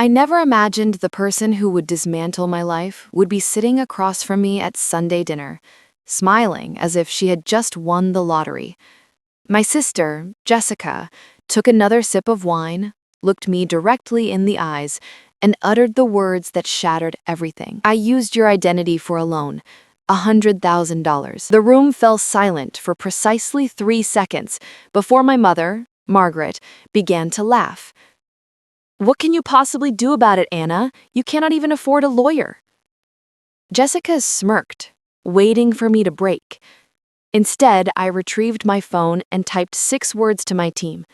I never imagined the person who would dismantle my life would be sitting across from me at Sunday dinner, smiling as if she had just won the lottery. My sister, Jessica, took another sip of wine, looked me directly in the eyes, and uttered the words that shattered everything. "I used your identity for a loan. $100,000. The room fell silent for precisely 3 seconds before my mother, Margaret, began to laugh. "What can you possibly do about it, Anna? You cannot even afford a lawyer." Jessica smirked, waiting for me to break. Instead, I retrieved my phone and typed 6 words to my team.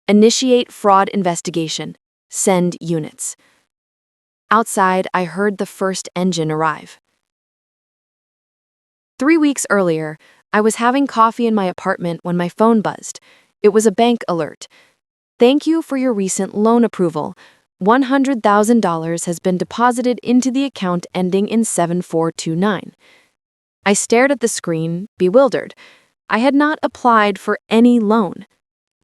"Initiate fraud investigation. Send units." Outside, I heard the first engine arrive. 3 weeks earlier, I was having coffee in my apartment when my phone buzzed. It was a bank alert. "Thank you for your recent loan approval. $100,000 has been deposited into the account ending in 7429. I stared at the screen, bewildered. I had not applied for any loan.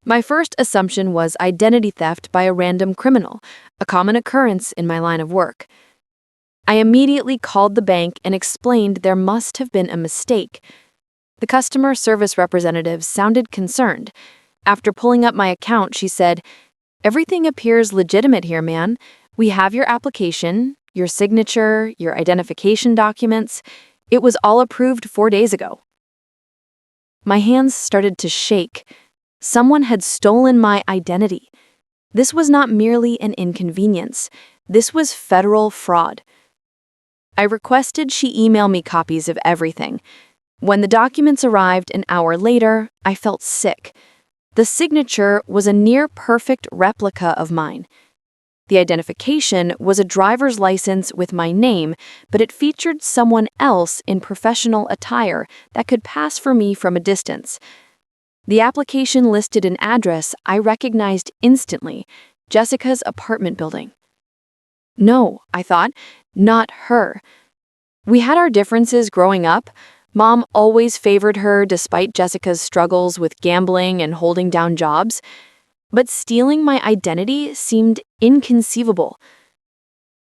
My first assumption was identity theft by a random criminal, a common occurrence in my line of work. I immediately called the bank and explained there must have been a mistake. The customer service representative sounded concerned. After pulling up my account, she said, "Everything appears legitimate here, man. We have your application, your signature, your identification documents. It was all approved 4 days ago." My hands started to shake. Someone had stolen my identity. This was not merely an inconvenience. This was federal fraud. I requested she email me copies of everything. When the documents arrived an hour later, I felt sick. The signature was a near-perfect replica of mine. The identification was a driver's license with my name, but it featured someone else in professional attire that could pass for me from a distance. The application listed an address I recognized instantly, Jessica's apartment building. No, I thought, not her. We had our differences growing up. Mom always favored her despite Jessica's struggles with gambling and holding down jobs. But stealing my identity seemed inconceivable.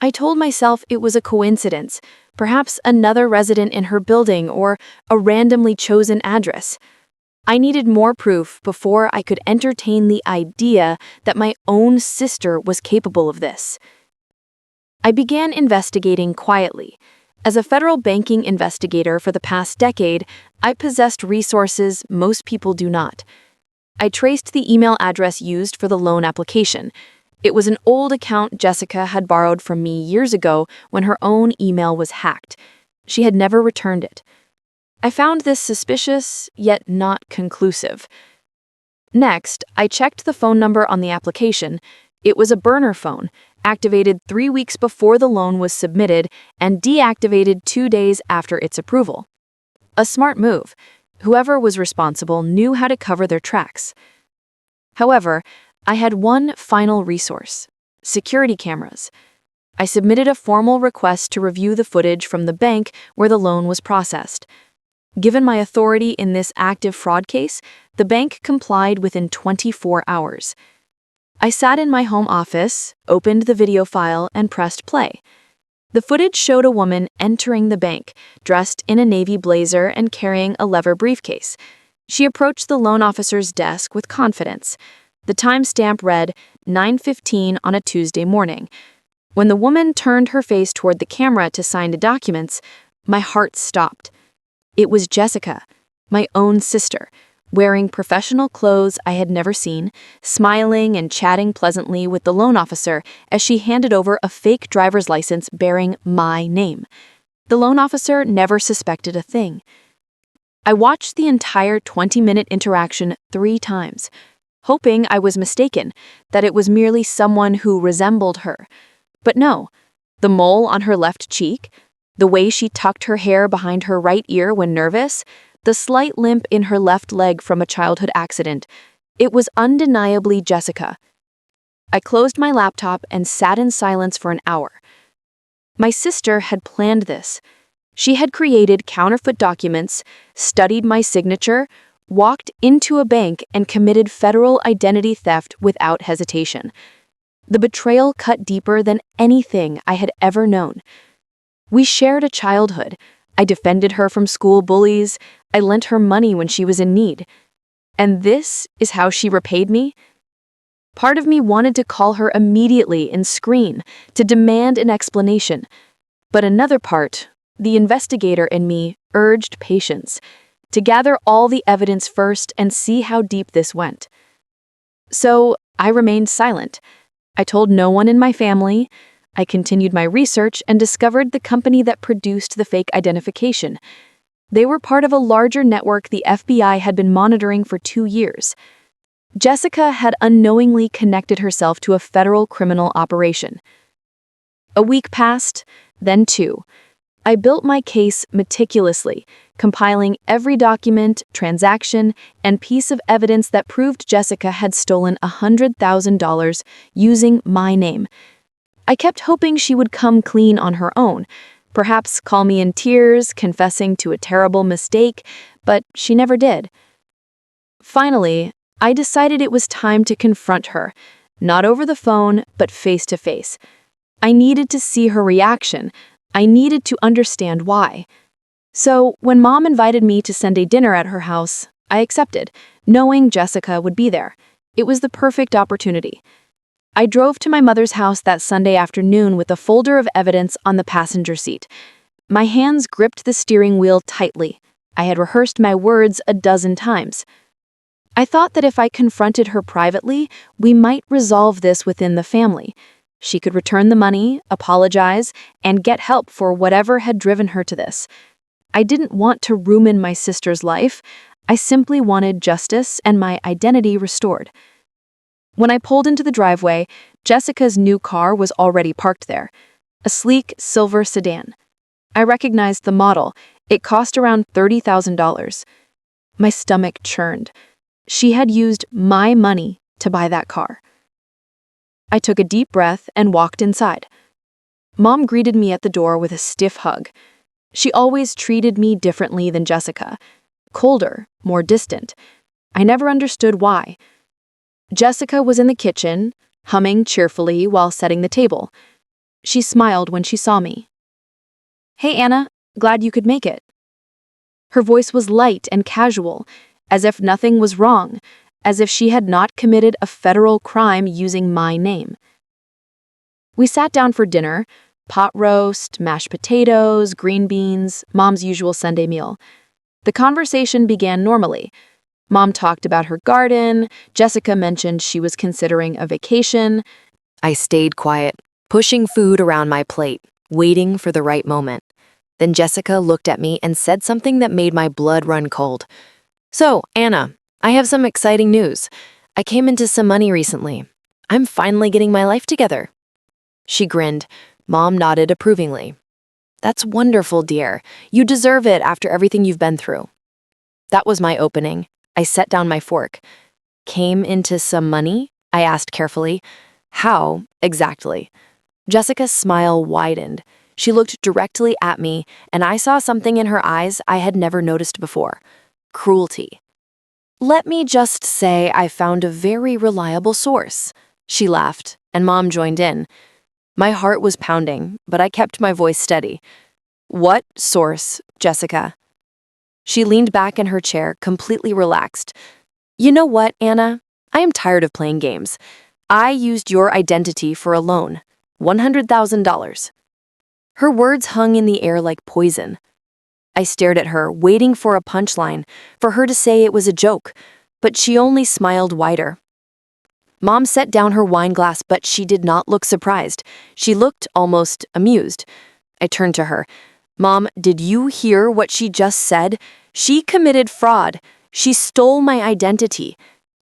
I told myself it was a coincidence, perhaps another resident in her building or a randomly chosen address. I needed more proof before I could entertain the idea that my own sister was capable of this. I began investigating quietly. As a federal banking investigator for the past decade, I possessed resources most people do not. I traced the email address used for the loan application. It was an old account Jessica had borrowed from me years ago when her own email was hacked. She had never returned it. I found this suspicious, yet not conclusive. Next, I checked the phone number on the application. It was a burner phone, activated 3 weeks before the loan was submitted and deactivated 2 days after its approval. A smart move. Whoever was responsible knew how to cover their tracks. However, I had one final resource: security cameras. I submitted a formal request to review the footage from the bank where the loan was processed. Given my authority in this active fraud case, the bank complied within 24 hours. I sat in my home office, opened the video file, and pressed play. The footage showed a woman entering the bank, dressed in a navy blazer and carrying a leather briefcase. She approached the loan officer's desk with confidence. The timestamp read 9:15 on a Tuesday morning. When the woman turned her face toward the camera to sign the documents, my heart stopped. It was Jessica, my own sister, wearing professional clothes I had never seen, smiling and chatting pleasantly with the loan officer as she handed over a fake driver's license bearing my name. The loan officer never suspected a thing. I watched the entire 20-minute interaction 3 times, hoping I was mistaken, that it was merely someone who resembled her. But no, the mole on her left cheek, the way she tucked her hair behind her right ear when nervous, the slight limp in her left leg from a childhood accident. It was undeniably Jessica. I closed my laptop and sat in silence for an hour. My sister had planned this. She had created counterfeit documents, studied my signature, walked into a bank, and committed federal identity theft without hesitation. The betrayal cut deeper than anything I had ever known. We shared a childhood. I defended her from school bullies. I lent her money when she was in need. And this is how she repaid me? Part of me wanted to call her immediately and scream, to demand an explanation. But another part, the investigator in me, urged patience, to gather all the evidence first and see how deep this went. So I remained silent. I told no one in my family. I continued my research and discovered the company that produced the fake identification. They were part of a larger network the FBI had been monitoring for 2 years. Jessica had unknowingly connected herself to a federal criminal operation. A week passed, then 2. I built my case meticulously, compiling every document, transaction, and piece of evidence that proved Jessica had stolen $100,000 using my name. I kept hoping she would come clean on her own, perhaps call me in tears, confessing to a terrible mistake, but she never did. Finally, I decided it was time to confront her, not over the phone, but face to face. I needed to see her reaction. I needed to understand why. So, when Mom invited me to send a dinner at her house, I accepted, knowing Jessica would be there. It was the perfect opportunity. I drove to my mother's house that Sunday afternoon with a folder of evidence on the passenger seat. My hands gripped the steering wheel tightly. I had rehearsed my words a dozen times. I thought that if I confronted her privately, we might resolve this within the family. She could return the money, apologize, and get help for whatever had driven her to this. I didn't want to ruin my sister's life. I simply wanted justice and my identity restored. When I pulled into the driveway, Jessica's new car was already parked there, a sleek silver sedan. I recognized the model. It cost around $30,000. My stomach churned. She had used my money to buy that car. I took a deep breath and walked inside. Mom greeted me at the door with a stiff hug. She always treated me differently than Jessica, colder, more distant. I never understood why. Jessica was in the kitchen, humming cheerfully while setting the table. She smiled when she saw me. "Hey, Anna, glad you could make it." Her voice was light and casual, as if nothing was wrong, as if she had not committed a federal crime using my name. We sat down for dinner, pot roast, mashed potatoes, green beans, Mom's usual Sunday meal. The conversation began normally. Mom talked about her garden. Jessica mentioned she was considering a vacation. I stayed quiet, pushing food around my plate, waiting for the right moment. Then Jessica looked at me and said something that made my blood run cold. "So, Anna, I have some exciting news. I came into some money recently. I'm finally getting my life together." She grinned. Mom nodded approvingly. "That's wonderful, dear. You deserve it after everything you've been through." That was my opening. I set down my fork. "Came into some money?" I asked carefully. "How, exactly?" Jessica's smile widened. She looked directly at me, and I saw something in her eyes I had never noticed before. Cruelty. "Let me just say I found a very reliable source." She laughed, and Mom joined in. My heart was pounding, but I kept my voice steady. "What source, Jessica?" She leaned back in her chair, completely relaxed. "You know what, Anna? I am tired of playing games. I used your identity for a loan. $100,000. Her words hung in the air like poison. I stared at her, waiting for a punchline, for her to say it was a joke, but she only smiled wider. Mom set down her wine glass, but she did not look surprised. She looked almost amused. I turned to her. "Mom, did you hear what she just said? She committed fraud. She stole my identity."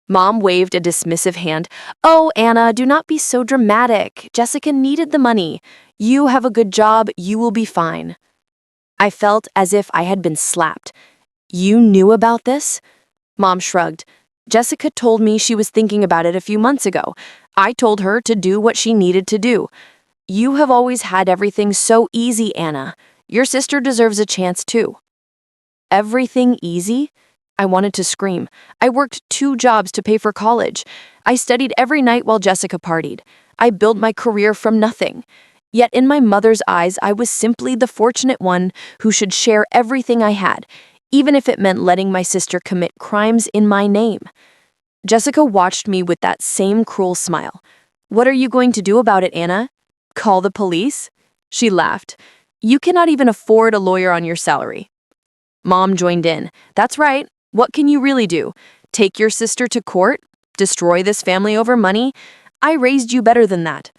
Mom waved a dismissive hand. "Oh, Anna, do not be so dramatic. Jessica needed the money. You have a good job. You will be fine." I felt as if I had been slapped. "You knew about this?" Mom shrugged. "Jessica told me she was thinking about it a few months ago. I told her to do what she needed to do. You have always had everything so easy, Anna. Your sister deserves a chance too." "Everything easy?" I wanted to scream. I worked 2 jobs to pay for college. I studied every night while Jessica partied. I built my career from nothing. Yet in my mother's eyes, I was simply the fortunate one who should share everything I had, even if it meant letting my sister commit crimes in my name. Jessica watched me with that same cruel smile. "What are you going to do about it, Anna? Call the police?" She laughed. "You cannot even afford a lawyer on your salary." Mom joined in. "That's right. What can you really do? Take your sister to court? Destroy this family over money? I raised you better than that."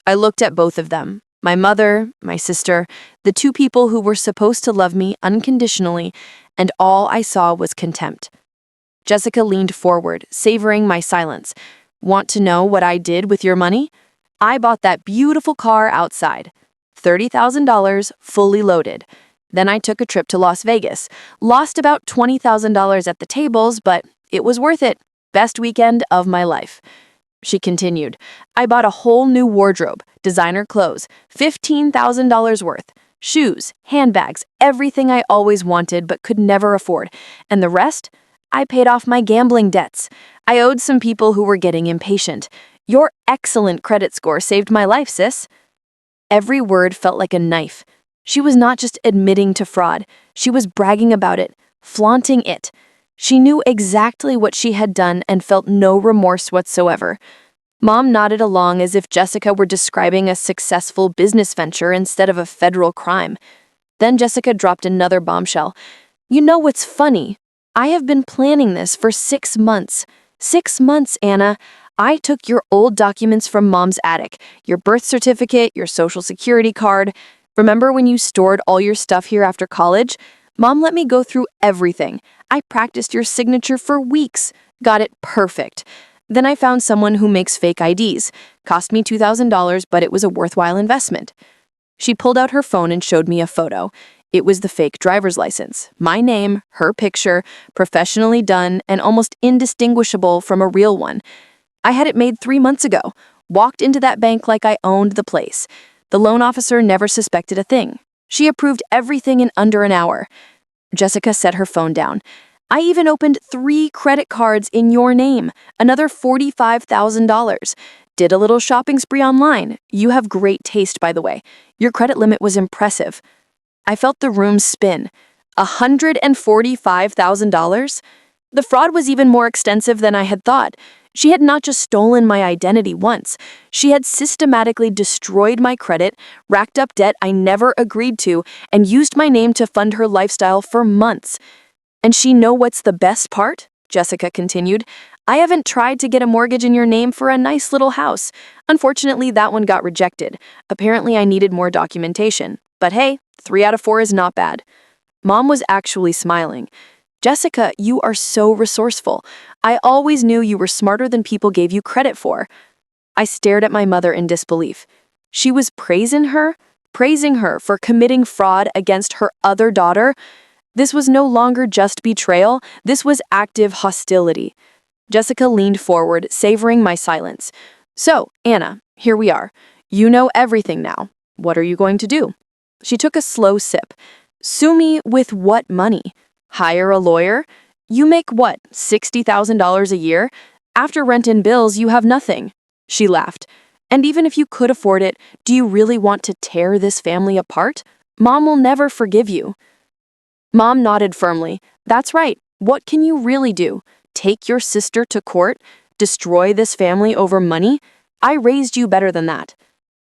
I looked at both of them, my mother, my sister, the 2 people who were supposed to love me unconditionally, and all I saw was contempt. Jessica leaned forward, savoring my silence. "Want to know what I did with your money? I bought that beautiful car outside. $30,000, fully loaded. Then I took a trip to Las Vegas. Lost about $20,000 at the tables, but it was worth it. Best weekend of my life." She continued, "I bought a whole new wardrobe, designer clothes, $15,000 worth. Shoes, handbags, everything I always wanted but could never afford. And the rest? I paid off my gambling debts. I owed some people who were getting impatient. Your excellent credit score saved my life, sis." Every word felt like a knife. She was not just admitting to fraud, she was bragging about it, flaunting it. She knew exactly what she had done and felt no remorse whatsoever. Mom nodded along as if Jessica were describing a successful business venture instead of a federal crime. Then Jessica dropped another bombshell. "You know what's funny? I have been planning this for 6 months. 6 months, Anna. I took your old documents from Mom's attic, your birth certificate, your social security card. Remember when you stored all your stuff here after college? Mom let me go through everything. I practiced your signature for weeks. Got it perfect. Then I found someone who makes fake IDs. Cost me $2,000, but it was a worthwhile investment." She pulled out her phone and showed me a photo. It was the fake driver's license. My name, her picture, professionally done and almost indistinguishable from a real one. I had it made 3 months ago. Walked into that bank like I owned the place. The loan officer never suspected a thing. She approved everything in under an hour. Jessica set her phone down. "I even opened 3 credit cards in your name, another $45,000. Did a little shopping spree online. You have great taste, by the way. Your credit limit was impressive." I felt the room spin. $145,000? The fraud was even more extensive than I had thought. She had not just stolen my identity once. She had systematically destroyed my credit, racked up debt I never agreed to, and used my name to fund her lifestyle for months. "And she know what's the best part?" Jessica continued. "I haven't tried to get a mortgage in your name for a nice little house. Unfortunately, that one got rejected. Apparently, I needed more documentation. But hey, 3 out of 4 is not bad." Mom was actually smiling. "Jessica, you are so resourceful. I always knew you were smarter than people gave you credit for." I stared at my mother in disbelief. She was praising her for committing fraud against her other daughter. This was no longer just betrayal, this was active hostility. Jessica leaned forward, savoring my silence. "So, Anna, here we are. You know everything now. What are you going to do?" She took a slow sip. "Sue me with what money? Hire a lawyer? You make what, $60,000 a year? After rent and bills, you have nothing." She laughed. "And even if you could afford it, do you really want to tear this family apart? Mom will never forgive you." Mom nodded firmly. "That's right. What can you really do? Take your sister to court? Destroy this family over money? I raised you better than that."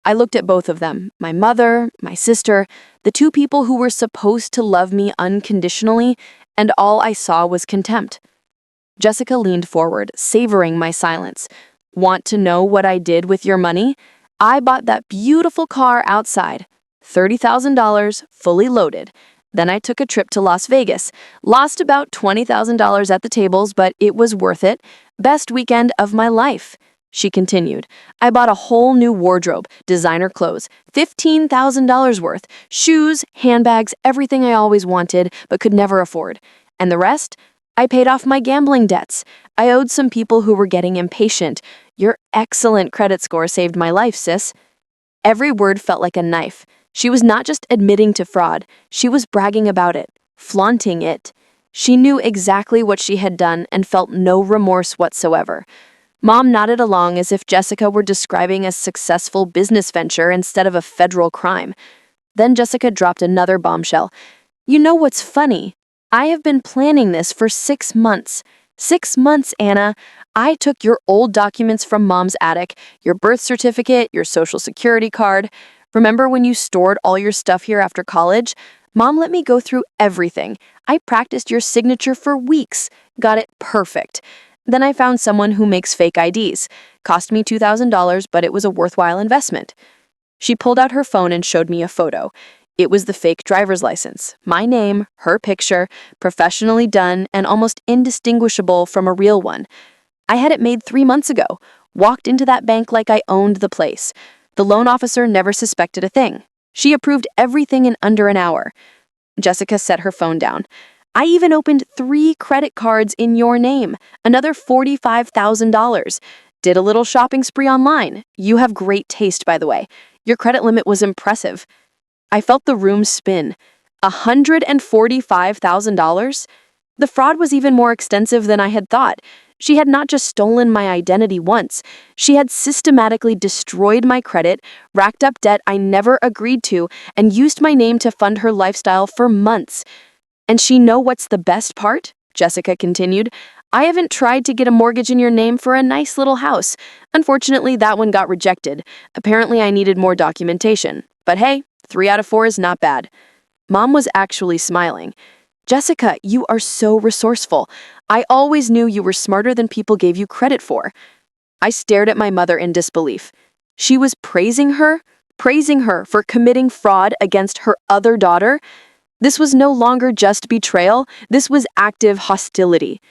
I looked at both of them, my mother, my sister, the 2 people who were supposed to love me unconditionally, and all I saw was contempt. Jessica leaned forward, savoring my silence. "Want to know what I did with your money? I bought that beautiful car outside. $30,000, fully loaded. Then I took a trip to Las Vegas. Lost about $20,000 at the tables, but it was worth it. Best weekend of my life." She continued, "I bought a whole new wardrobe, designer clothes, $15,000 worth, shoes, handbags, everything I always wanted but could never afford. And the rest? I paid off my gambling debts. I owed some people who were getting impatient. Your excellent credit score saved my life, sis." Every word felt like a knife. She was not just admitting to fraud, she was bragging about it, flaunting it. She knew exactly what she had done and felt no remorse whatsoever. Mom nodded along as if Jessica were describing a successful business venture instead of a federal crime. Then Jessica dropped another bombshell. You know what's funny? I have been planning this for 6 months. 6 months, Anna. I took your old documents from Mom's attic, your birth certificate, your social security card. Remember when you stored all your stuff here after college? Mom let me go through everything. I practiced your signature for weeks. Got it perfect. Then I found someone who makes fake IDs. Cost me $2,000, but it was a worthwhile investment. She pulled out her phone and showed me a photo. It was the fake driver's license. My name, her picture, professionally done and almost indistinguishable from a real one. I had it made 3 months ago. Walked into that bank like I owned the place. The loan officer never suspected a thing. She approved everything in under an hour. Jessica set her phone down. I even opened 3 credit cards in your name, another $45,000. Did a little shopping spree online. You have great taste, by the way. Your credit limit was impressive. I felt the room spin. $145,000? The fraud was even more extensive than I had thought. She had not just stolen my identity once. She had systematically destroyed my credit, racked up debt I never agreed to, and used my name to fund her lifestyle for months. And she know what's the best part? Jessica continued. I haven't tried to get a mortgage in your name for a nice little house. Unfortunately, that one got rejected. Apparently, I needed more documentation. But hey, 3 out of 4 is not bad. Mom was actually smiling. Jessica, you are so resourceful. I always knew you were smarter than people gave you credit for. I stared at my mother in disbelief. She was praising her for committing fraud against her other daughter. This was no longer just betrayal, this was active hostility.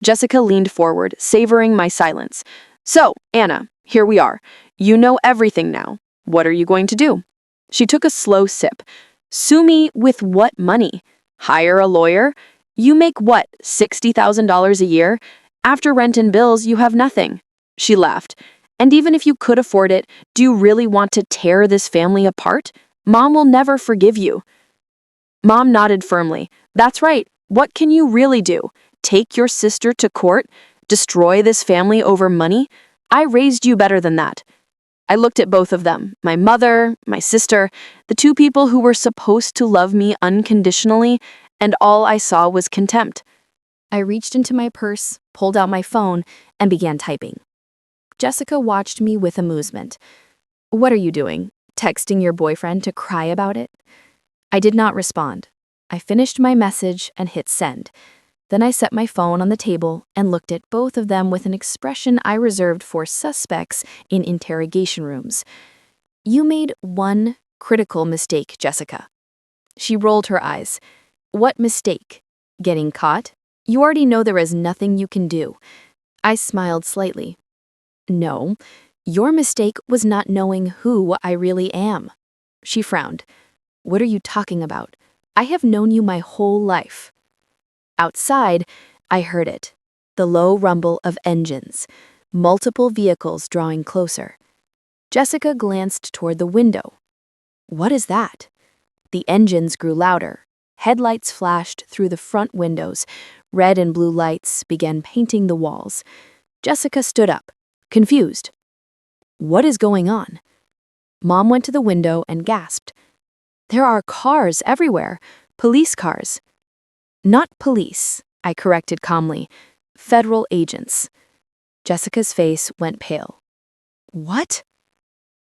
Jessica leaned forward, savoring my silence. So, Anna, here we are. You know everything now. What are you going to do? She took a slow sip. Sue me with what money? Hire a lawyer? You make what, $60,000 a year? After rent and bills, you have nothing. She laughed. And even if you could afford it, do you really want to tear this family apart? Mom will never forgive you. Mom nodded firmly. That's right. What can you really do? Take your sister to court? Destroy this family over money? I raised you better than that. I looked at both of them, my mother, my sister, the 2 people who were supposed to love me unconditionally, and all I saw was contempt. I reached into my purse, pulled out my phone, and began typing. Jessica watched me with amusement. What are you doing? Texting your boyfriend to cry about it? I did not respond. I finished my message and hit send. Then I set my phone on the table and looked at both of them with an expression I reserved for suspects in interrogation rooms. You made one critical mistake, Jessica. She rolled her eyes. What mistake? Getting caught? You already know there is nothing you can do. I smiled slightly. No, your mistake was not knowing who I really am. She frowned. What are you talking about? I have known you my whole life. Outside, I heard it. The low rumble of engines. Multiple vehicles drawing closer. Jessica glanced toward the window. What is that? The engines grew louder. Headlights flashed through the front windows. Red and blue lights began painting the walls. Jessica stood up, confused. What is going on? Mom went to the window and gasped. There are cars everywhere. Police cars. Not police, I corrected calmly. Federal agents. Jessica's face went pale. What?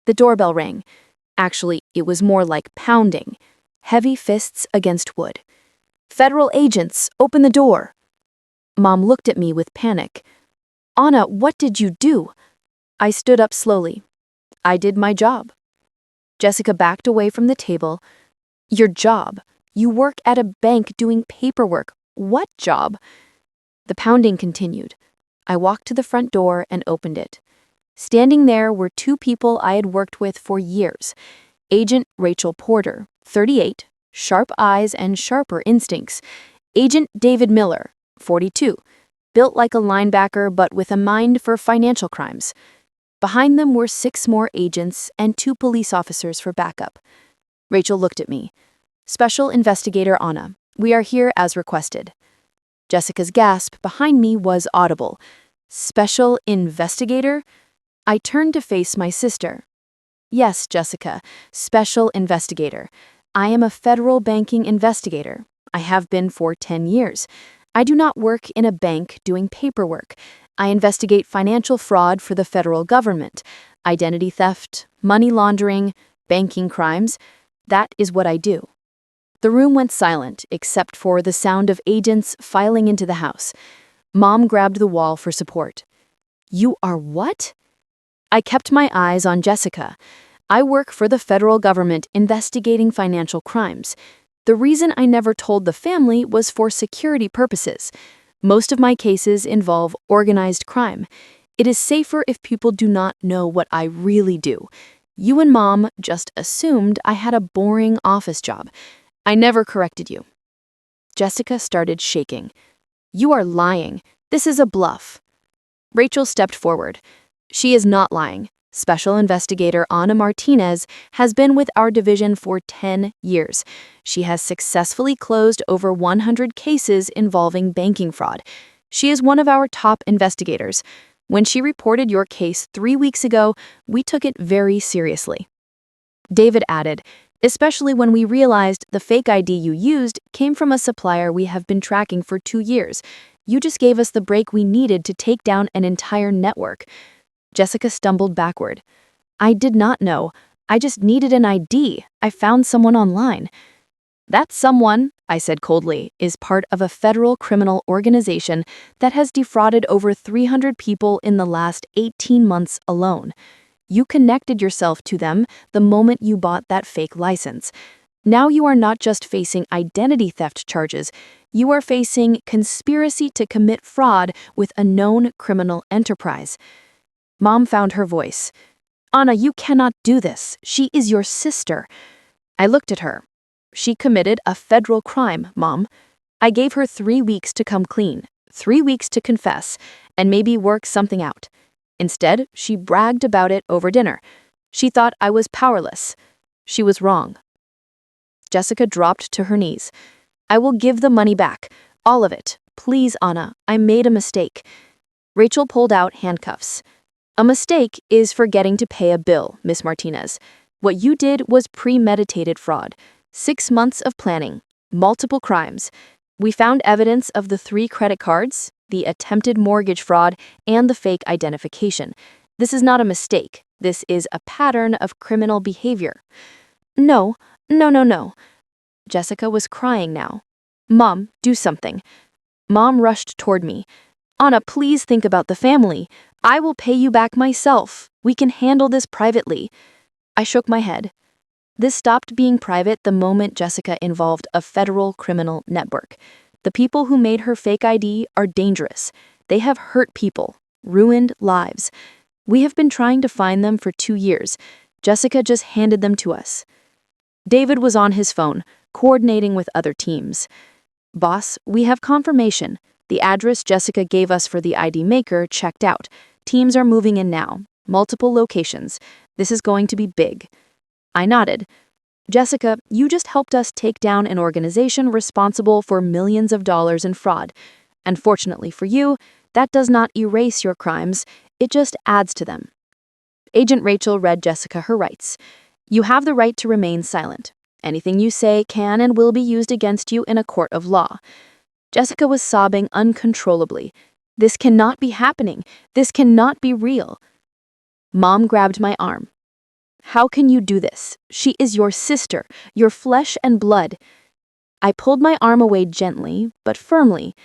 The doorbell rang. Actually, it was more like pounding. Heavy fists against wood. Federal agents, open the door. Mom looked at me with panic. Anna, what did you do? I stood up slowly. I did my job. Jessica backed away from the table. Your job? You work at a bank doing paperwork. What job? The pounding continued. I walked to the front door and opened it. Standing there were 2 people I had worked with for years. Agent Rachel Porter, 38, sharp eyes and sharper instincts. Agent David Miller, 42, built like a linebacker but with a mind for financial crimes. Behind them were 6 more agents and 2 police officers for backup. Rachel looked at me. Special Investigator Anna, we are here as requested. Jessica's gasp behind me was audible. Special investigator? I turned to face my sister. Yes, Jessica, special investigator. I am a federal banking investigator. I have been for 10 years. I do not work in a bank doing paperwork. I investigate financial fraud for the federal government, identity theft, money laundering, banking crimes. That is what I do. The room went silent except for the sound of agents filing into the house. Mom grabbed the wall for support. You are what? I kept my eyes on Jessica. I work for the federal government investigating financial crimes. The reason I never told the family was for security purposes. Most of my cases involve organized crime. It is safer if people do not know what I really do. You and Mom just assumed I had a boring office job. I never corrected you. Jessica started shaking. You are lying. This is a bluff. Rachel stepped forward. She is not lying. Special Investigator Ana Martinez has been with our division for 10 years. She has successfully closed over 100 cases involving banking fraud. She is one of our top investigators. When she reported your case 3 weeks ago, we took it very seriously. David added, especially when we realized the fake ID you used came from a supplier we have been tracking for 2 years. You just gave us the break we needed to take down an entire network. Jessica stumbled backward. I did not know. I just needed an ID. I found someone online. That someone, I said coldly, is part of a federal criminal organization that has defrauded over 300 people in the last 18 months alone. You connected yourself to them the moment you bought that fake license. Now you are not just facing identity theft charges, you are facing conspiracy to commit fraud with a known criminal enterprise. Mom found her voice. Ana, you cannot do this. She is your sister. I looked at her. She committed a federal crime, Mom. I gave her 3 weeks to come clean, 3 weeks to confess, and maybe work something out. Instead, she bragged about it over dinner. She thought I was powerless. She was wrong. Jessica dropped to her knees. I will give the money back. All of it. Please, Ana, I made a mistake. Rachel pulled out handcuffs. A mistake is forgetting to pay a bill, Miss Martinez. What you did was premeditated fraud. 6 months of planning, multiple crimes. We found evidence of the 3 credit cards, the attempted mortgage fraud, and the fake identification. This is not a mistake. This is a pattern of criminal behavior. No. Jessica was crying now. Mom, do something. Mom rushed toward me. Ana, please think about the family. I will pay you back myself. We can handle this privately. I shook my head. This stopped being private the moment Jessica involved a federal criminal network. The people who made her fake ID are dangerous. They have hurt people, ruined lives. We have been trying to find them for 2 years. Jessica just handed them to us. David was on his phone, coordinating with other teams. Boss, we have confirmation. The address Jessica gave us for the ID maker checked out. Teams are moving in now. Multiple locations. This is going to be big. I nodded. Jessica, you just helped us take down an organization responsible for millions of dollars in fraud. Unfortunately for you, that does not erase your crimes, it just adds to them. Agent Rachel read Jessica her rights. You have the right to remain silent. Anything you say can and will be used against you in a court of law. Jessica was sobbing uncontrollably. This cannot be happening. This cannot be real. Mom grabbed my arm. How can you do this? She is your sister, your flesh and blood. I pulled my arm away gently, but firmly,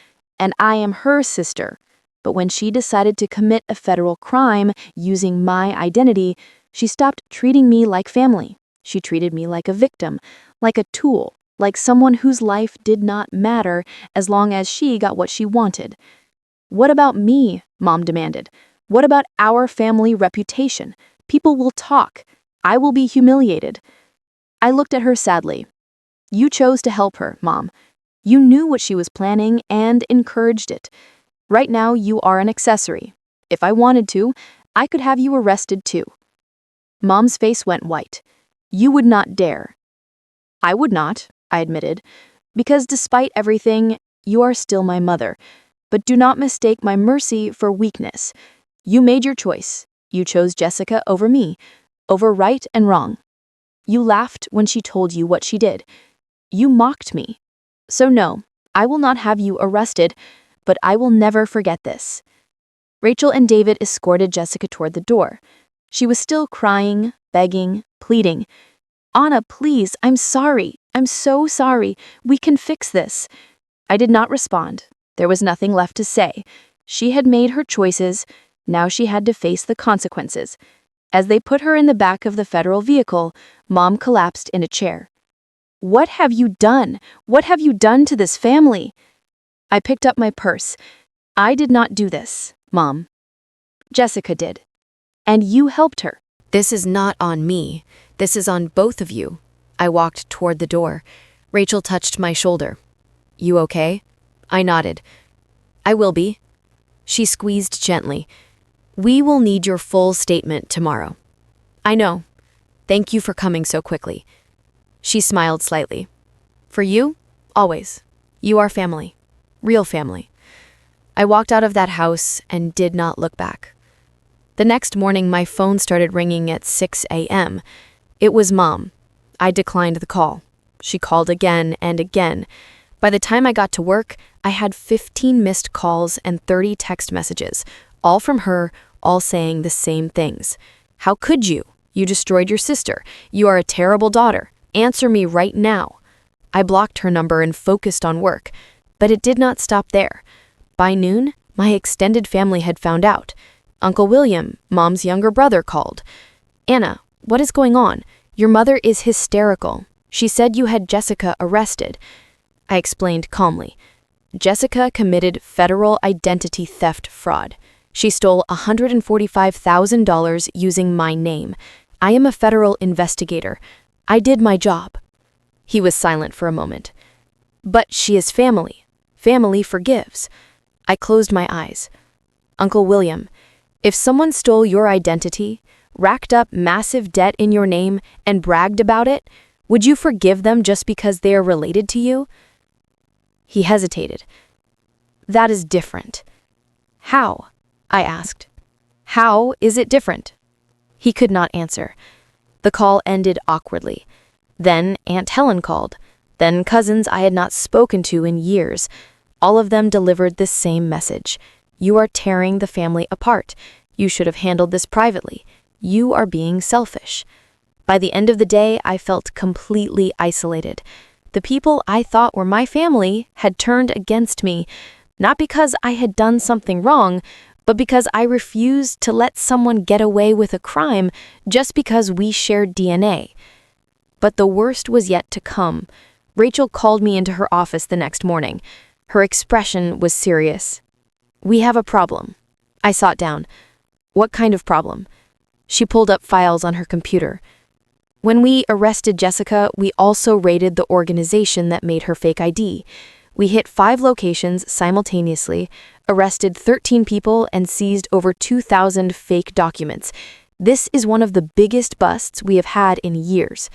and I am her sister. But when she decided to commit a federal crime using my identity, she stopped treating me like family. She treated me like a victim, like a tool, like someone whose life did not matter as long as she got what she wanted. What about me? Mom demanded. What about our family reputation? People will talk. I will be humiliated. I looked at her sadly. You chose to help her, Mom. You knew what she was planning and encouraged it. Right now, you are an accessory. If I wanted to, I could have you arrested too. Mom's face went white. You would not dare. I would not, I admitted, because despite everything, you are still my mother. But do not mistake my mercy for weakness. You made your choice. You chose Jessica over me, over right and wrong. You laughed when she told you what she did. You mocked me. So no, I will not have you arrested, but I will never forget this." Rachel and David escorted Jessica toward the door. She was still crying, begging, pleading. "Anna, please, I'm sorry. I'm so sorry. We can fix this." I did not respond. There was nothing left to say. She had made her choices. Now she had to face the consequences. As they put her in the back of the federal vehicle, Mom collapsed in a chair. "What have you done? What have you done to this family?" I picked up my purse. "I did not do this, Mom. Jessica did. And you helped her." "This is not on me. This is on both of you." I walked toward the door. Rachel touched my shoulder. "You okay?" I nodded. "I will be." She squeezed gently. "We will need your full statement tomorrow." "I know. Thank you for coming so quickly." She smiled slightly. "For you, always. You are family. Real family." I walked out of that house and did not look back. The next morning, my phone started ringing at 6 a.m. It was Mom. I declined the call. She called again and again. By the time I got to work, I had 15 missed calls and 30 text messages, all from her, all saying the same things. "How could you? You destroyed your sister. You are a terrible daughter. Answer me right now." I blocked her number and focused on work, but it did not stop there. By noon, my extended family had found out. Uncle William, Mom's younger brother, called. "Anna, what is going on? Your mother is hysterical. She said you had Jessica arrested." I explained calmly. Jessica committed federal identity theft fraud. She stole $145,000 using my name. I am a federal investigator. I did my job. He was silent for a moment. "But she is family. Family forgives." I closed my eyes. "Uncle William, if someone stole your identity, racked up massive debt in your name, and bragged about it, would you forgive them just because they are related to you?" He hesitated. "That is different." "How?" I asked. "How is it different?" He could not answer. The call ended awkwardly. Then Aunt Helen called. Then cousins I had not spoken to in years. All of them delivered the same message. "You are tearing the family apart. You should have handled this privately. You are being selfish." By the end of the day, I felt completely isolated. The people I thought were my family had turned against me, not because I had done something wrong, but because I refused to let someone get away with a crime just because we shared DNA. But the worst was yet to come. Rachel called me into her office the next morning. Her expression was serious. "We have a problem." I sat down. "What kind of problem?" She pulled up files on her computer. "When we arrested Jessica, we also raided the organization that made her fake ID. We hit 5 locations simultaneously, arrested 13 people, and seized over 2,000 fake documents. This is one of the biggest busts we have had in years."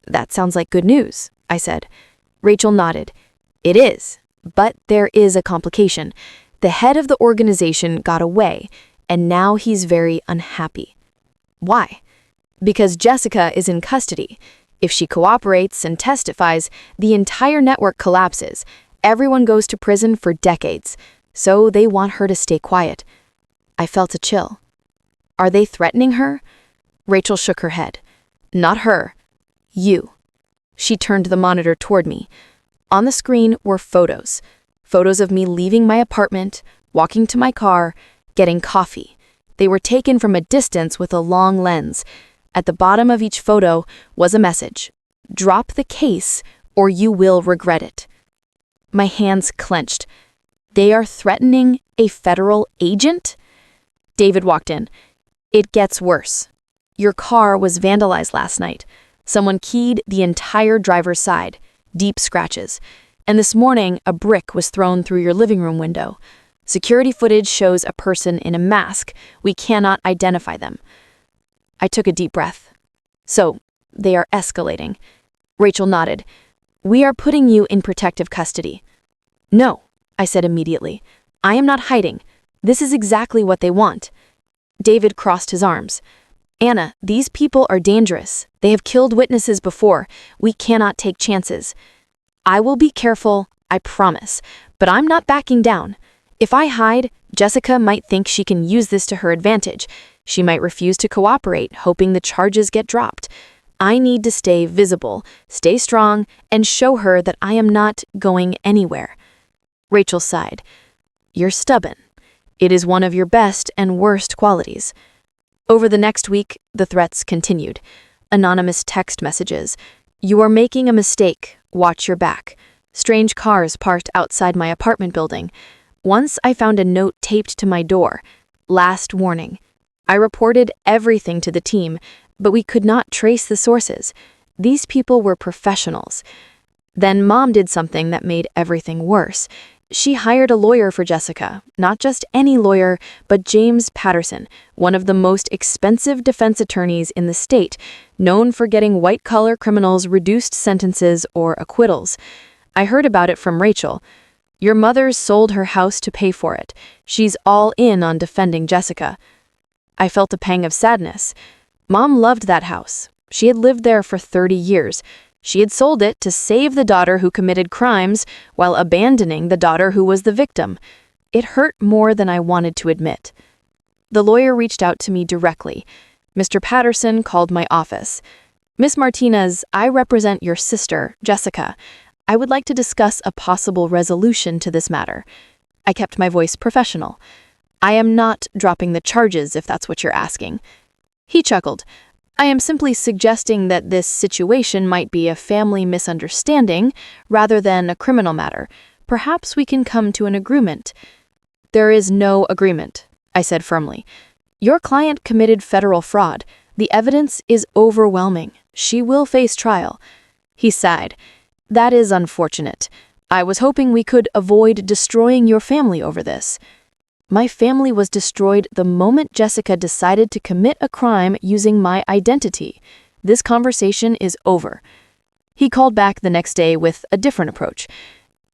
"That sounds like good news," I said. Rachel nodded. "It is, but there is a complication. The head of the organization got away, and now he's very unhappy." "Why?" "Because Jessica is in custody. If she cooperates and testifies, the entire network collapses. Everyone goes to prison for decades. So they want her to stay quiet." I felt a chill. "Are they threatening her?" Rachel shook her head. "Not her. You." She turned the monitor toward me. On the screen were photos. Photos of me leaving my apartment, walking to my car, getting coffee. They were taken from a distance with a long lens. At the bottom of each photo was a message. "Drop the case or you will regret it." My hands clenched. They are threatening a federal agent? David walked in. "It gets worse. Your car was vandalized last night. Someone keyed the entire driver's side, deep scratches. And this morning, a brick was thrown through your living room window. Security footage shows a person in a mask. We cannot identify them." I took a deep breath. "So, they are escalating." Rachel nodded. "We are putting you in protective custody." No, I said immediately. I am not hiding. This is exactly what they want. David crossed his arms. Anna, these people are dangerous. They have killed witnesses before. We cannot take chances. I will be careful, I promise, but I'm not backing down. If I hide, Jessica might think she can use this to her advantage. She might refuse to cooperate, hoping the charges get dropped. I need to stay visible, stay strong, and show her that I am not going anywhere. Rachel sighed. You're stubborn. It is one of your best and worst qualities. Over the next week, the threats continued. Anonymous text messages. You are making a mistake. Watch your back. Strange cars parked outside my apartment building. Once I found a note taped to my door. Last warning. I reported everything to the team, but we could not trace the sources. These people were professionals. Then Mom did something that made everything worse. She hired a lawyer for Jessica, not just any lawyer, but James Patterson, one of the most expensive defense attorneys in the state, known for getting white-collar criminals reduced sentences or acquittals. I heard about it from Rachel. Your mother sold her house to pay for it. She's all in on defending Jessica. I felt a pang of sadness. Mom loved that house. She had lived there for 30 years. She had sold it to save the daughter who committed crimes while abandoning the daughter who was the victim. It hurt more than I wanted to admit. The lawyer reached out to me directly. Mr. Patterson called my office. Miss Martinez, I represent your sister, Jessica. I would like to discuss a possible resolution to this matter. I kept my voice professional. I am not dropping the charges, if that's what you're asking. He chuckled. I am simply suggesting that this situation might be a family misunderstanding rather than a criminal matter. Perhaps we can come to an agreement. There is no agreement, I said firmly. Your client committed federal fraud. The evidence is overwhelming. She will face trial. He sighed. That is unfortunate. I was hoping we could avoid destroying your family over this. My family was destroyed the moment Jessica decided to commit a crime using my identity. This conversation is over. He called back the next day with a different approach.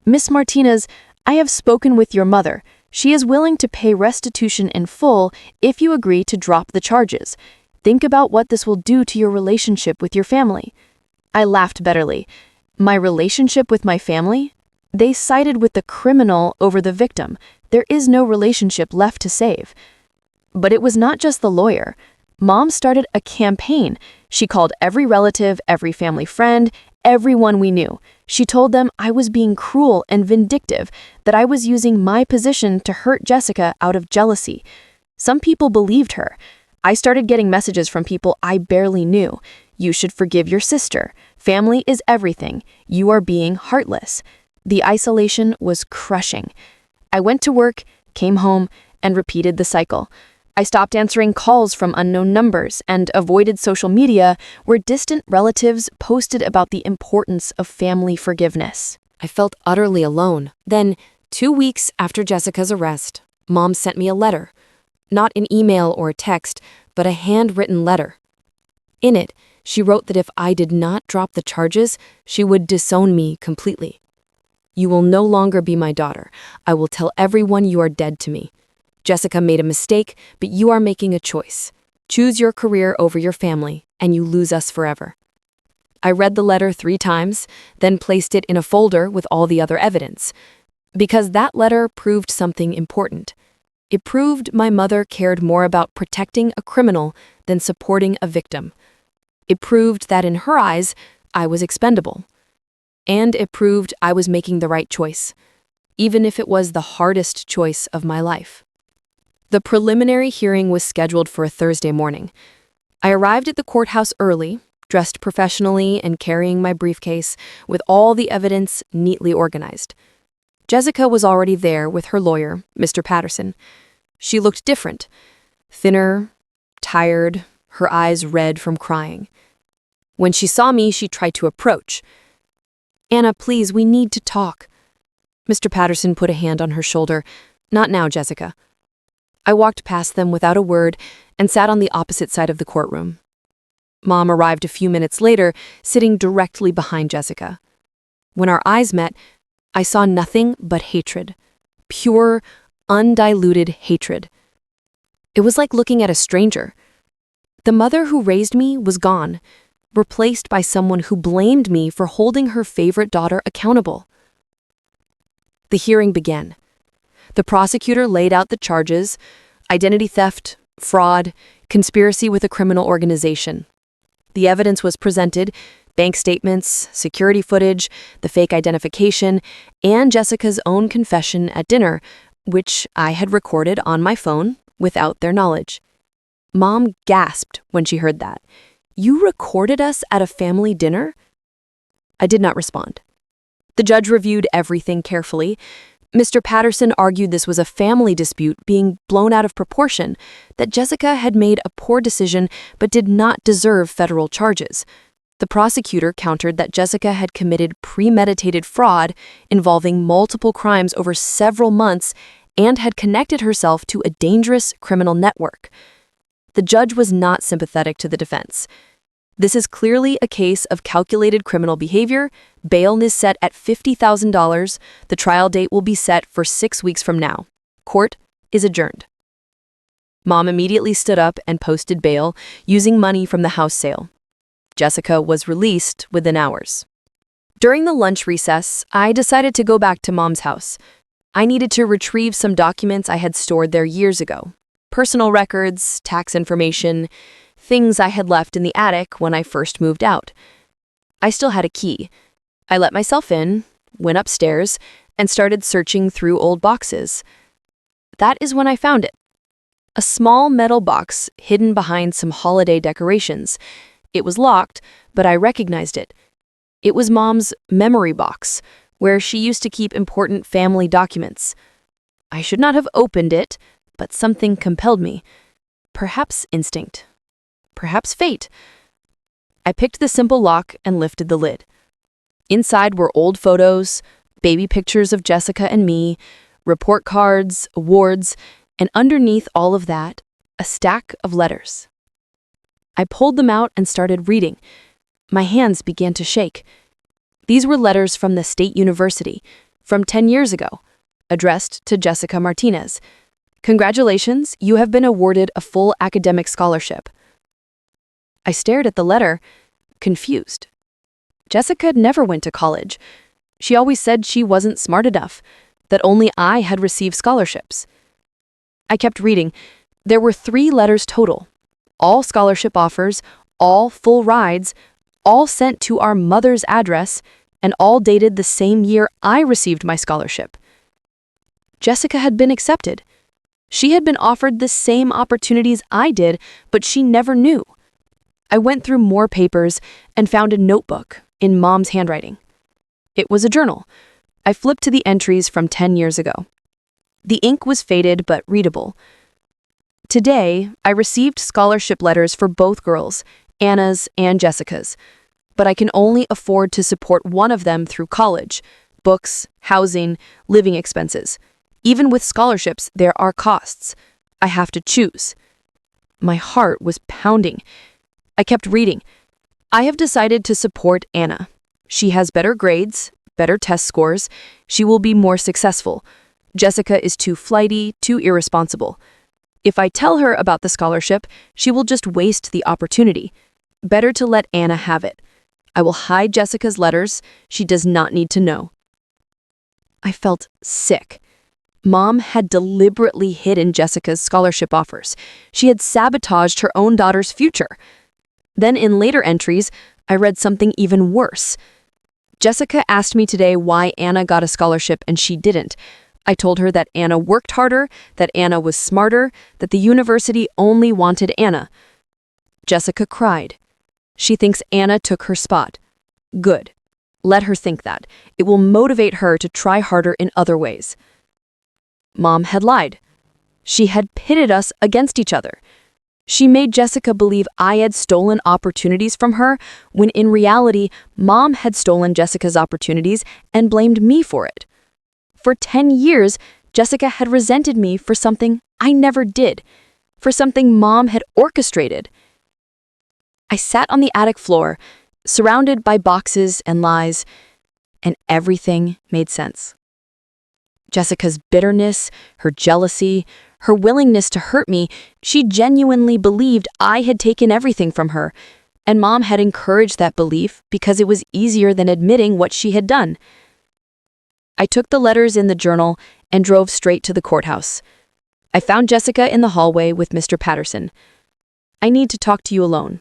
Miss Martinez, I have spoken with your mother. She is willing to pay restitution in full if you agree to drop the charges. Think about what this will do to your relationship with your family. I laughed bitterly. My relationship with my family? They sided with the criminal over the victim. There is no relationship left to save. But it was not just the lawyer. Mom started a campaign. She called every relative, every family friend, everyone we knew. She told them I was being cruel and vindictive, that I was using my position to hurt Jessica out of jealousy. Some people believed her. I started getting messages from people I barely knew. You should forgive your sister. Family is everything. You are being heartless. The isolation was crushing. I went to work, came home, and repeated the cycle. I stopped answering calls from unknown numbers and avoided social media where distant relatives posted about the importance of family forgiveness. I felt utterly alone. Then, 2 weeks after Jessica's arrest, Mom sent me a letter. Not an email or a text, but a handwritten letter. In it, she wrote that if I did not drop the charges, she would disown me completely. You will no longer be my daughter. I will tell everyone you are dead to me. Jessica made a mistake, but you are making a choice. Choose your career over your family, and you lose us forever. I read the letter 3 times, then placed it in a folder with all the other evidence. Because that letter proved something important. It proved my mother cared more about protecting a criminal than supporting a victim. It proved that in her eyes, I was expendable. And it proved I was making the right choice, even if it was the hardest choice of my life. The preliminary hearing was scheduled for a Thursday morning. I arrived at the courthouse early, dressed professionally and carrying my briefcase with all the evidence neatly organized. Jessica was already there with her lawyer, Mr. Patterson. She looked different, thinner, tired, her eyes red from crying. When she saw me, she tried to approach. Anna, please, we need to talk. Mr. Patterson put a hand on her shoulder. Not now, Jessica. I walked past them without a word and sat on the opposite side of the courtroom. Mom arrived a few minutes later, sitting directly behind Jessica. When our eyes met, I saw nothing but hatred. Pure, undiluted hatred. It was like looking at a stranger. The mother who raised me was gone, replaced by someone who blamed me for holding her favorite daughter accountable. The hearing began. The prosecutor laid out the charges: identity theft, fraud, conspiracy with a criminal organization. The evidence was presented: bank statements, security footage, the fake identification, and Jessica's own confession at dinner, which I had recorded on my phone without their knowledge. Mom gasped when she heard that. "You recorded us at a family dinner?" I did not respond. The judge reviewed everything carefully. Mr. Patterson argued this was a family dispute being blown out of proportion, that Jessica had made a poor decision but did not deserve federal charges. The prosecutor countered that Jessica had committed premeditated fraud involving multiple crimes over several months and had connected herself to a dangerous criminal network. The judge was not sympathetic to the defense. "This is clearly a case of calculated criminal behavior. Bail is set at $50,000. The trial date will be set for 6 weeks from now. Court is adjourned." Mom immediately stood up and posted bail using money from the house sale. Jessica was released within hours. During the lunch recess, I decided to go back to Mom's house. I needed to retrieve some documents I had stored there years ago. Personal records, tax information, things I had left in the attic when I first moved out. I still had a key. I let myself in, went upstairs, and started searching through old boxes. That is when I found it. A small metal box hidden behind some holiday decorations. It was locked, but I recognized it. It was Mom's memory box, where she used to keep important family documents. I should not have opened it, but something compelled me. Perhaps instinct. Perhaps fate. I picked the simple lock and lifted the lid. Inside were old photos, baby pictures of Jessica and me, report cards, awards, and underneath all of that, a stack of letters. I pulled them out and started reading. My hands began to shake. These were letters from the State University, from 10 years ago, addressed to Jessica Martinez. "Congratulations, you have been awarded a full academic scholarship." I stared at the letter, confused. Jessica never went to college. She always said she wasn't smart enough, that only I had received scholarships. I kept reading. There were 3 letters total, all scholarship offers, all full rides, all sent to our mother's address, and all dated the same year I received my scholarship. Jessica had been accepted. She had been offered the same opportunities I did, but she never knew. I went through more papers and found a notebook in Mom's handwriting. It was a journal. I flipped to the entries from 10 years ago. The ink was faded but readable. "Today, I received scholarship letters for both girls, Anna's and Jessica's, but I can only afford to support one of them through college, books, housing, living expenses. Even with scholarships, there are costs. I have to choose." My heart was pounding. I kept reading. "I have decided to support Anna. She has better grades, better test scores. She will be more successful. Jessica is too flighty, too irresponsible. If I tell her about the scholarship, she will just waste the opportunity. Better to let Anna have it. I will hide Jessica's letters. She does not need to know." I felt sick. Mom had deliberately hidden Jessica's scholarship offers. She had sabotaged her own daughter's future. Then in later entries, I read something even worse. Jessica asked me today why Anna got a scholarship and she didn't. I told her that Anna worked harder, that Anna was smarter, that the university only wanted Anna. Jessica cried. She thinks Anna took her spot. Good. Let her think that. It will motivate her to try harder in other ways. Mom had lied. She had pitted us against each other. She made Jessica believe I had stolen opportunities from her, when in reality, Mom had stolen Jessica's opportunities and blamed me for it. For 10 years, Jessica had resented me for something I never did, for something Mom had orchestrated. I sat on the attic floor, surrounded by boxes and lies. and everything made sense. Jessica's bitterness, her jealousy, her willingness to hurt me, she genuinely believed I had taken everything from her, and Mom had encouraged that belief because it was easier than admitting what she had done. I took the letters in the journal and drove straight to the courthouse. I found Jessica in the hallway with Mr. Patterson. "I need to talk to you alone."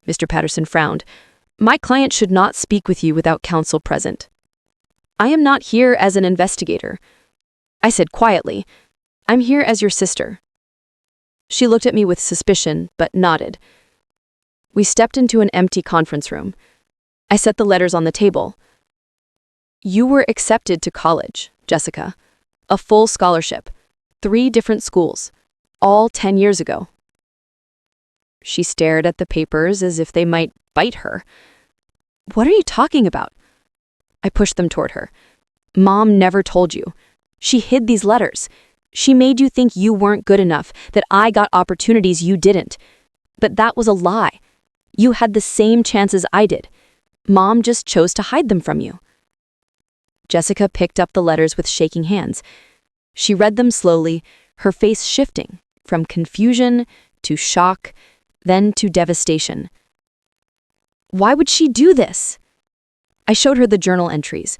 Mr. Patterson frowned. "My client should not speak with you without counsel present." "I am not here as an investigator." I said quietly, "I'm here as your sister." She looked at me with suspicion, but nodded. We stepped into an empty conference room. I set the letters on the table. "You were accepted to college, Jessica. A full scholarship. 3 different schools. All 10 years ago." She stared at the papers as if they might bite her. "What are you talking about?" I pushed them toward her. "Mom never told you. She hid these letters. She made you think you weren't good enough, that I got opportunities you didn't. But that was a lie. You had the same chances I did. Mom just chose to hide them from you." Jessica picked up the letters with shaking hands. She read them slowly, her face shifting from confusion to shock, then to devastation. "Why would she do this?" I showed her the journal entries.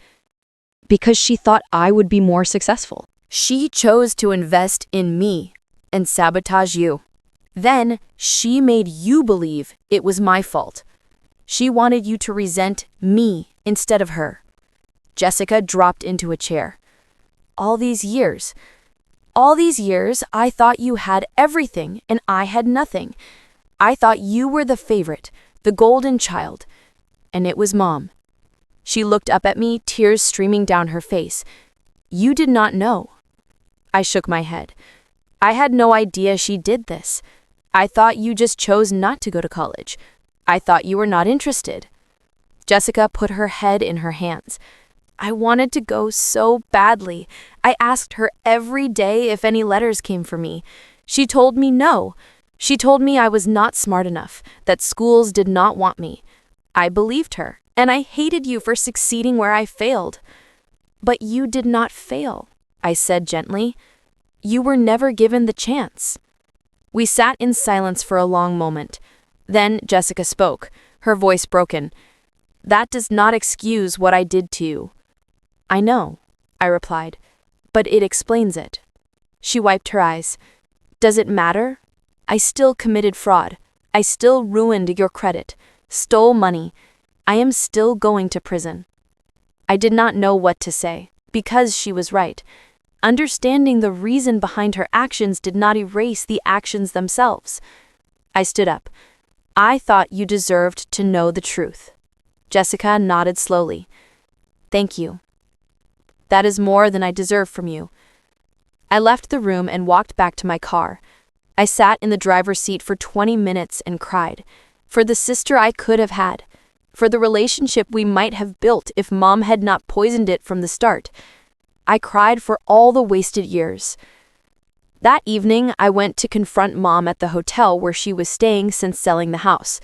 "Because she thought I would be more successful. She chose to invest in me and sabotage you. Then she made you believe it was my fault. She wanted you to resent me instead of her." Jessica dropped into a chair. All these years, I thought you had everything and I had nothing. I thought you were the favorite, the golden child. And it was Mom." She looked up at me, tears streaming down her face. "You did not know." I shook my head. "I had no idea she did this. I thought you just chose not to go to college. I thought you were not interested." Jessica put her head in her hands. "I wanted to go so badly. I asked her every day if any letters came for me. She told me no. She told me I was not smart enough, that schools did not want me. I believed her, and I hated you for succeeding where I failed." "But you did not fail," I said gently. "You were never given the chance." We sat in silence for a long moment. Then Jessica spoke, her voice broken. "That does not excuse what I did to you." "I know," I replied, "but it explains it." She wiped her eyes. "Does it matter? I still committed fraud. I still ruined your credit, stole money. I am still going to prison." I did not know what to say, because she was right. Understanding the reason behind her actions did not erase the actions themselves. I stood up. "I thought you deserved to know the truth." Jessica nodded slowly. "Thank you. That is more than I deserve from you." I left the room and walked back to my car. I sat in the driver's seat for 20 minutes and cried. For the sister I could have had. For the relationship we might have built if Mom had not poisoned it from the start. I cried for all the wasted years. That evening, I went to confront Mom at the hotel where she was staying since selling the house.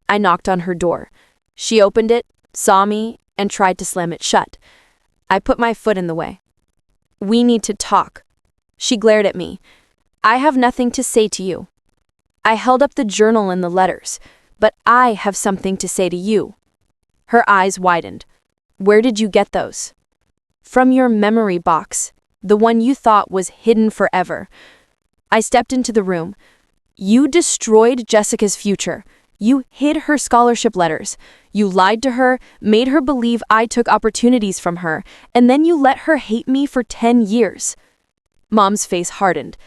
I knocked on her door. She opened it, saw me, and tried to slam it shut. I put my foot in the way. "We need to talk." She glared at me. "I have nothing to say to you." I held up the journal and the letters. "But I have something to say to you." Her eyes widened. "Where did you get those?" "From your memory box, the one you thought was hidden forever." I stepped into the room. "You destroyed Jessica's future. You hid her scholarship letters. You lied to her, made her believe I took opportunities from her, and then you let her hate me for 10 years. Mom's face hardened.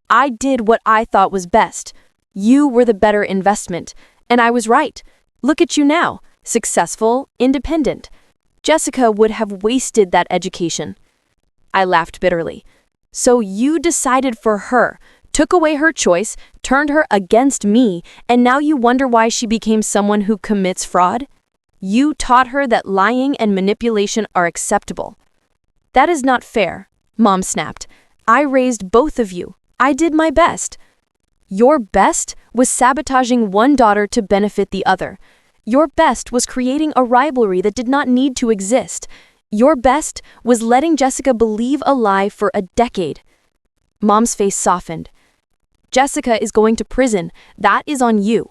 "I did what I thought was best. You were the better investment, and I was right. Look at you now, successful, independent. Jessica would have wasted that education." I laughed bitterly. "So you decided for her, took away her choice, turned her against me, and now you wonder why she became someone who commits fraud? You taught her that lying and manipulation are acceptable." "That is not fair," Mom snapped. "I raised both of you. I did my best." "Your best was sabotaging one daughter to benefit the other. Your best was creating a rivalry that did not need to exist. Your best was letting Jessica believe a lie for a decade. Mom's face softened. Jessica is going to prison. That is on you.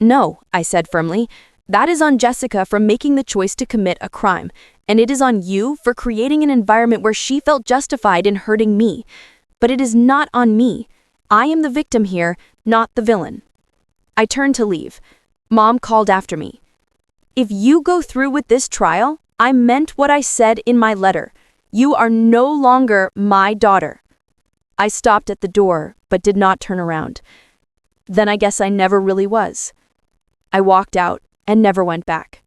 No, I said firmly. That is on Jessica for making the choice to commit a crime, and it is on you for creating an environment where she felt justified in hurting me. But it is not on me. I am the victim here, not the villain. I turned to leave. Mom called after me. If you go through with this trial, I meant what I said in my letter. You are no longer my daughter. I stopped at the door, but did not turn around. Then I guess I never really was. I walked out and never went back.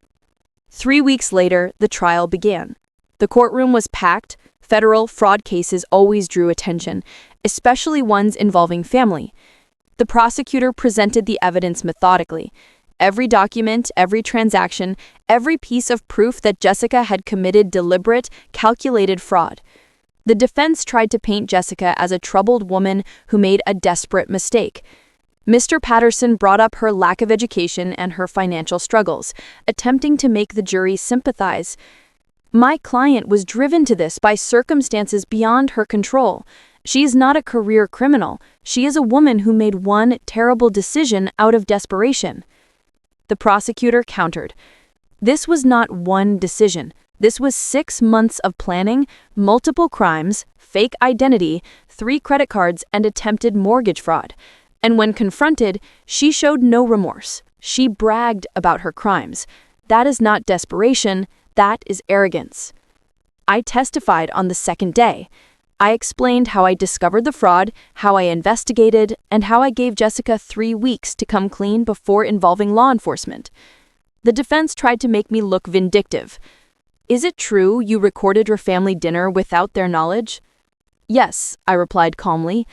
3 weeks later, the trial began. The courtroom was packed. Federal fraud cases always drew attention, especially ones involving family. The prosecutor presented the evidence methodically. Every document, every transaction, every piece of proof that Jessica had committed deliberate, calculated fraud. The defense tried to paint Jessica as a troubled woman who made a desperate mistake. Mr. Patterson brought up her lack of education and her financial struggles, attempting to make the jury sympathize. My client was driven to this by circumstances beyond her control. She is not a career criminal. She is a woman who made one terrible decision out of desperation. The prosecutor countered. This was not one decision. This was 6 months of planning, multiple crimes, fake identity, 3 credit cards, and attempted mortgage fraud. And when confronted, she showed no remorse. She bragged about her crimes. That is not desperation, that is arrogance. I testified on the second day. I explained how I discovered the fraud, how I investigated, and how I gave Jessica 3 weeks to come clean before involving law enforcement. The defense tried to make me look vindictive. Is it true you recorded your family dinner without their knowledge? Yes, I replied calmly.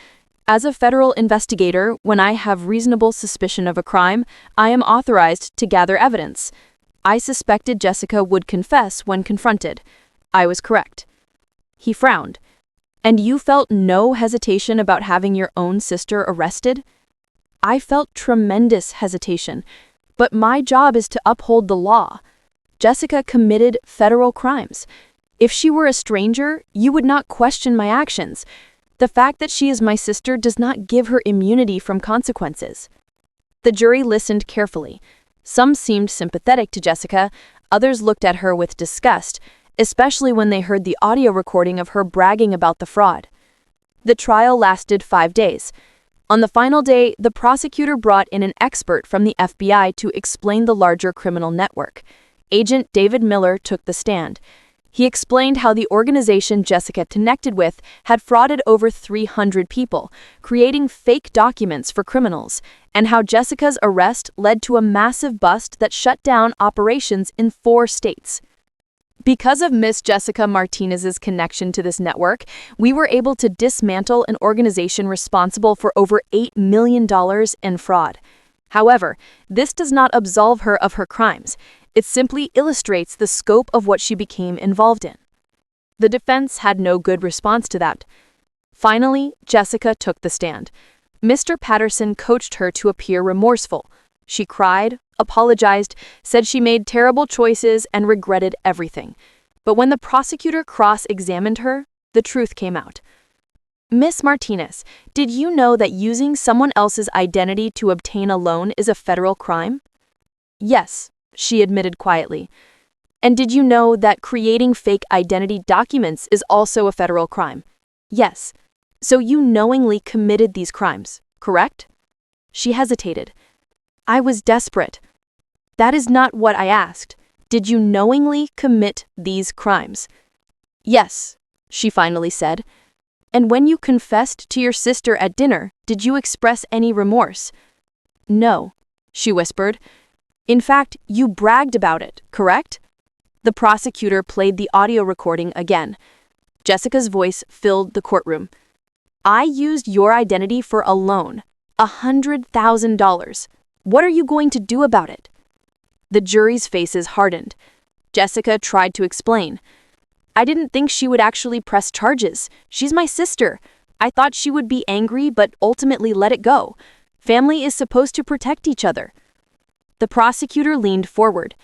As a federal investigator, when I have reasonable suspicion of a crime, I am authorized to gather evidence. I suspected Jessica would confess when confronted. I was correct. He frowned. And you felt no hesitation about having your own sister arrested? I felt tremendous hesitation, but my job is to uphold the law. Jessica committed federal crimes. If she were a stranger, you would not question my actions. The fact that she is my sister does not give her immunity from consequences. The jury listened carefully. Some seemed sympathetic to Jessica, others looked at her with disgust, especially when they heard the audio recording of her bragging about the fraud. The trial lasted 5 days. On the final day, the prosecutor brought in an expert from the FBI to explain the larger criminal network. Agent David Miller took the stand. He explained how the organization Jessica connected with had frauded over 300 people, creating fake documents for criminals, and how Jessica's arrest led to a massive bust that shut down operations in 4 states. Because of Miss Jessica Martinez's connection to this network, we were able to dismantle an organization responsible for over $8 million in fraud. However, this does not absolve her of her crimes. It simply illustrates the scope of what she became involved in. The defense had no good response to that. Finally, Jessica took the stand. Mr. Patterson coached her to appear remorseful. She cried, apologized, said she made terrible choices and regretted everything. But when the prosecutor cross-examined her, the truth came out. Miss Martinez, did you know that using someone else's identity to obtain a loan is a federal crime? Yes, she admitted quietly. And did you know that creating fake identity documents is also a federal crime? Yes. So you knowingly committed these crimes, correct? She hesitated. I was desperate. That is not what I asked. Did you knowingly commit these crimes? Yes, she finally said. And when you confessed to your sister at dinner, did you express any remorse? No, she whispered. In fact, you bragged about it, correct? The prosecutor played the audio recording again. Jessica's voice filled the courtroom. I used your identity for a loan, $100,000. What are you going to do about it? The jury's faces hardened. Jessica tried to explain. I didn't think she would actually press charges. She's my sister. I thought she would be angry but ultimately let it go. Family is supposed to protect each other. The prosecutor leaned forward.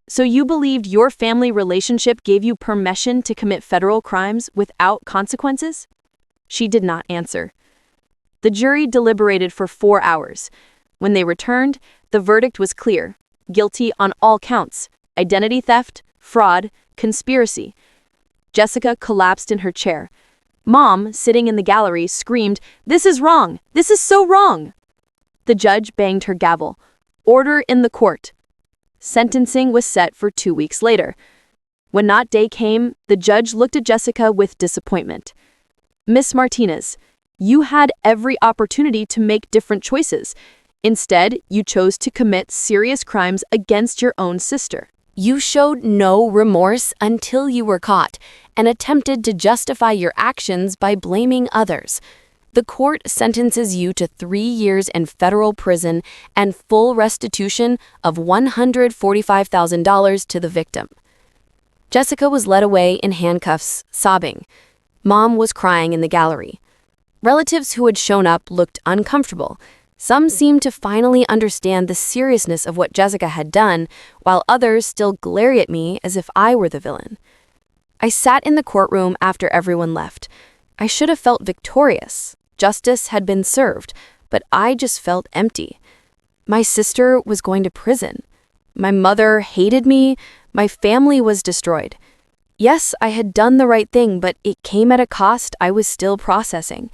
So you believed your family relationship gave you permission to commit federal crimes without consequences? She did not answer. The jury deliberated for 4 hours. When they returned, the verdict was clear: guilty on all counts: identity theft, fraud, conspiracy. Jessica collapsed in her chair. Mom, sitting in the gallery, screamed, "This is wrong! This is so wrong!" The judge banged her gavel. Order in the court. Sentencing was set for 2 weeks later. When that day came, the judge looked at Jessica with disappointment. "Miss Martinez, you had every opportunity to make different choices. Instead, you chose to commit serious crimes against your own sister. You showed no remorse until you were caught and attempted to justify your actions by blaming others. The court sentences you to 3 years in federal prison and full restitution of $145,000 to the victim." Jessica was led away in handcuffs, sobbing. Mom was crying in the gallery. Relatives who had shown up looked uncomfortable. Some seemed to finally understand the seriousness of what Jessica had done, while others still glared at me as if I were the villain. I sat in the courtroom after everyone left. I should have felt victorious. Justice had been served, but I just felt empty. My sister was going to prison. My mother hated me. My family was destroyed. Yes, I had done the right thing, but it came at a cost I was still processing.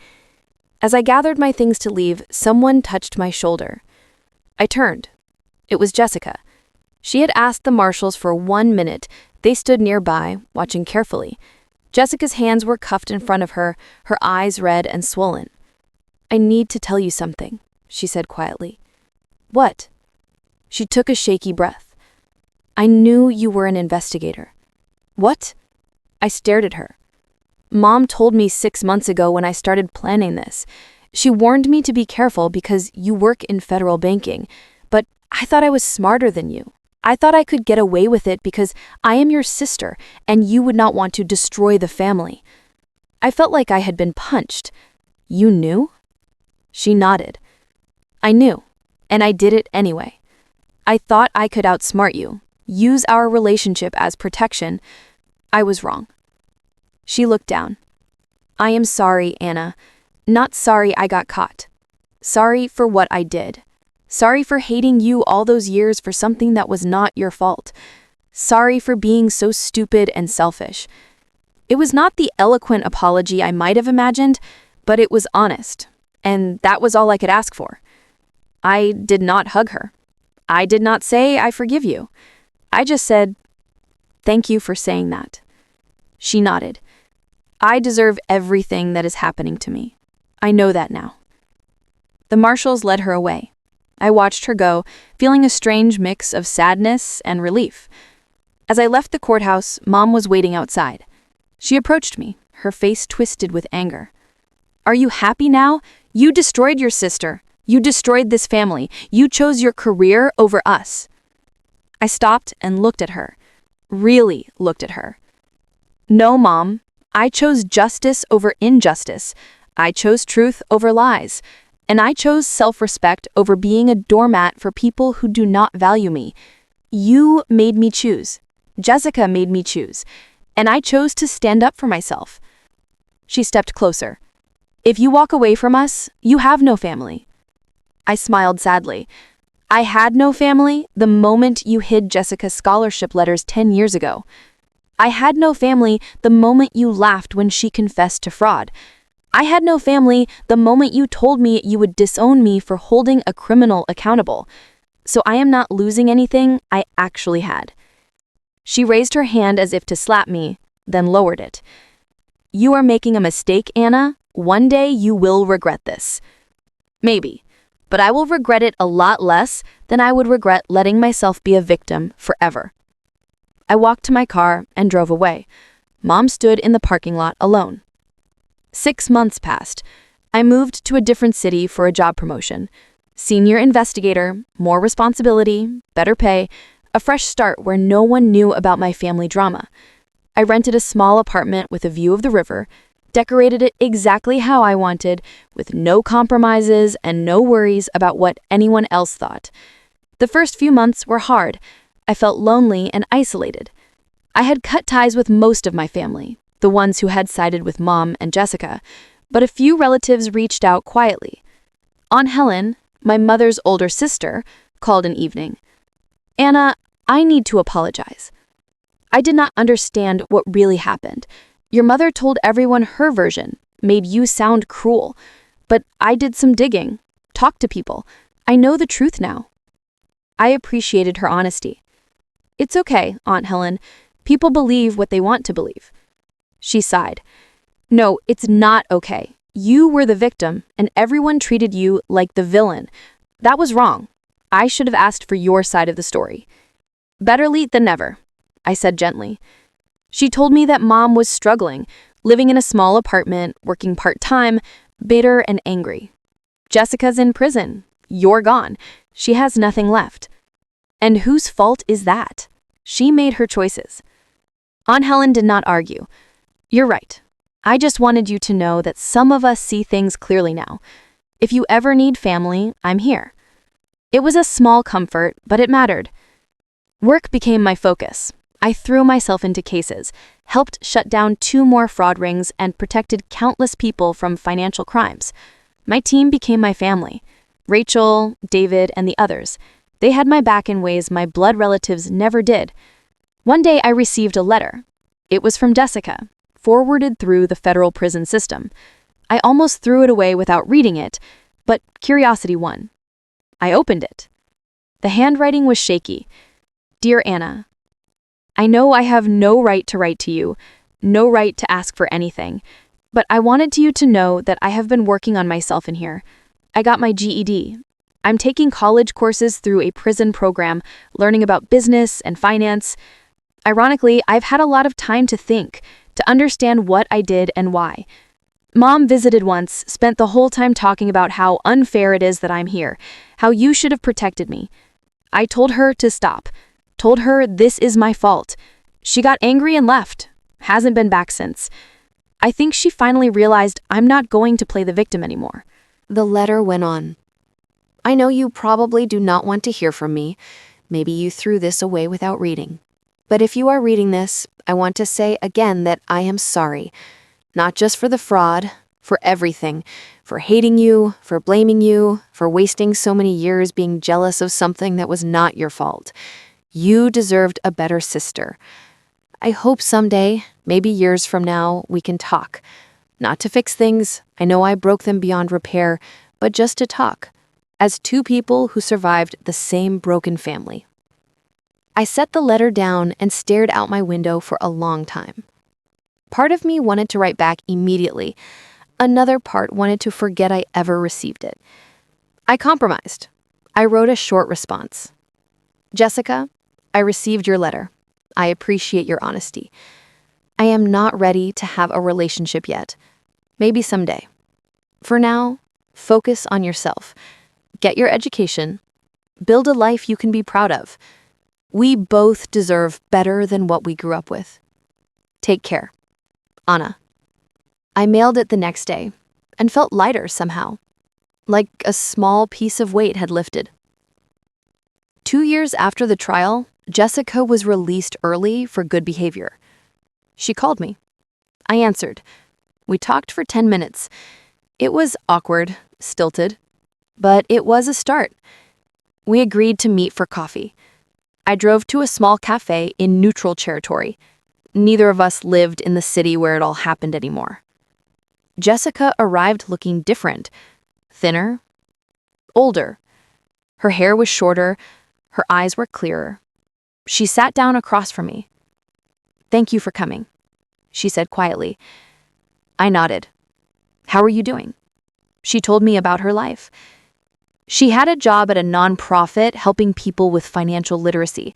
As I gathered my things to leave, someone touched my shoulder. I turned. It was Jessica. She had asked the marshals for 1 minute. They stood nearby, watching carefully. Jessica's hands were cuffed in front of her, her eyes red and swollen. "I need to tell you something," she said quietly. "What?" She took a shaky breath. "I knew you were an investigator." "What?" I stared at her. "Mom told me 6 months ago when I started planning this. She warned me to be careful because you work in federal banking, but I thought I was smarter than you. I thought I could get away with it because I am your sister and you would not want to destroy the family." I felt like I had been punched. "You knew?" She nodded. "I knew, and I did it anyway. I thought I could outsmart you, use our relationship as protection. I was wrong." She looked down. "I am sorry, Anna. Not sorry I got caught. Sorry for what I did. Sorry for hating you all those years for something that was not your fault. Sorry for being so stupid and selfish." It was not the eloquent apology I might have imagined, but it was honest, and that was all I could ask for. I did not hug her. I did not say, "I forgive you." I just said, "Thank you for saying that." She nodded. "I deserve everything that is happening to me. I know that now." The marshals led her away. I watched her go, feeling a strange mix of sadness and relief. As I left the courthouse, Mom was waiting outside. She approached me, her face twisted with anger. "Are you happy now? You destroyed your sister. You destroyed this family. You chose your career over us." I stopped and looked at her. Really looked at her. "No, Mom. I chose justice over injustice. I chose truth over lies. And I chose self-respect over being a doormat for people who do not value me. You made me choose. Jessica made me choose. And I chose to stand up for myself." She stepped closer. "If you walk away from us, you have no family." I smiled sadly. I had no family the moment you hid Jessica's scholarship letters 10 years ago. I had no family the moment you laughed when she confessed to fraud. I had no family the moment you told me you would disown me for holding a criminal accountable. So I am not losing anything I actually had. She raised her hand as if to slap me, then lowered it. "You are making a mistake, Anna. One day you will regret this." "Maybe, but I will regret it a lot less than I would regret letting myself be a victim forever." I walked to my car and drove away. Mom stood in the parking lot alone. 6 months passed. I moved to a different city for a job promotion. Senior investigator, more responsibility, better pay, a fresh start where no one knew about my family drama. I rented a small apartment with a view of the river, decorated it exactly how I wanted, with no compromises and no worries about what anyone else thought. The first few months were hard. I felt lonely and isolated. I had cut ties with most of my family, the ones who had sided with Mom and Jessica, but a few relatives reached out quietly. Aunt Helen, my mother's older sister, called an evening. "Anna, I need to apologize. I did not understand what really happened. Your mother told everyone her version, made you sound cruel. But I did some digging, talked to people. I know the truth now." I appreciated her honesty. "It's okay, Aunt Helen. People believe what they want to believe." She sighed. "No, it's not okay. You were the victim, and everyone treated you like the villain. That was wrong. I should have asked for your side of the story." "Better late than never," I said gently. She told me that Mom was struggling, living in a small apartment, working part-time, bitter and angry. "Jessica's in prison. You're gone. She has nothing left." "And whose fault is that? She made her choices." Aunt Helen did not argue. "You're right. I just wanted you to know that some of us see things clearly now. If you ever need family, I'm here." It was a small comfort, but it mattered. Work became my focus. I threw myself into cases, helped shut down 2 more fraud rings, and protected countless people from financial crimes. My team became my family. Rachel, David, and the others. They had my back in ways my blood relatives never did. One day I received a letter. It was from Jessica, forwarded through the federal prison system. I almost threw it away without reading it, but curiosity won. I opened it. The handwriting was shaky. "Dear Anna, I know I have no right to write to you, no right to ask for anything, but I wanted you to know that I have been working on myself in here. I got my GED. I'm taking college courses through a prison program, learning about business and finance. Ironically, I've had a lot of time to think, to understand what I did and why. Mom visited once, spent the whole time talking about how unfair it is that I'm here, how you should have protected me. I told her to stop, told her this is my fault. She got angry and left, hasn't been back since. I think she finally realized I'm not going to play the victim anymore." The letter went on. "I know you probably do not want to hear from me. Maybe you threw this away without reading. But if you are reading this, I want to say again that I am sorry. Not just for the fraud, for everything. For hating you, for blaming you, for wasting so many years being jealous of something that was not your fault. You deserved a better sister. I hope someday, maybe years from now, we can talk. Not to fix things, I know I broke them beyond repair, but just to talk. As 2 people who survived the same broken family." I set the letter down and stared out my window for a long time. Part of me wanted to write back immediately. Another part wanted to forget I ever received it. I compromised. I wrote a short response. "Jessica, I received your letter. I appreciate your honesty. I am not ready to have a relationship yet. Maybe someday. For now, focus on yourself. Get your education. Build a life you can be proud of. We both deserve better than what we grew up with. Take care. Anna." I mailed it the next day and felt lighter somehow, like a small piece of weight had lifted. 2 years after the trial, Jessica was released early for good behavior. She called me. I answered. We talked for 10 minutes. It was awkward, stilted, but it was a start. We agreed to meet for coffee. I drove to a small cafe in neutral territory. Neither of us lived in the city where it all happened anymore. Jessica arrived looking different, thinner, older. Her hair was shorter, her eyes were clearer. She sat down across from me. "Thank you for coming," she said quietly. I nodded. "How are you doing?" She told me about her life. She had a job at a nonprofit helping people with financial literacy,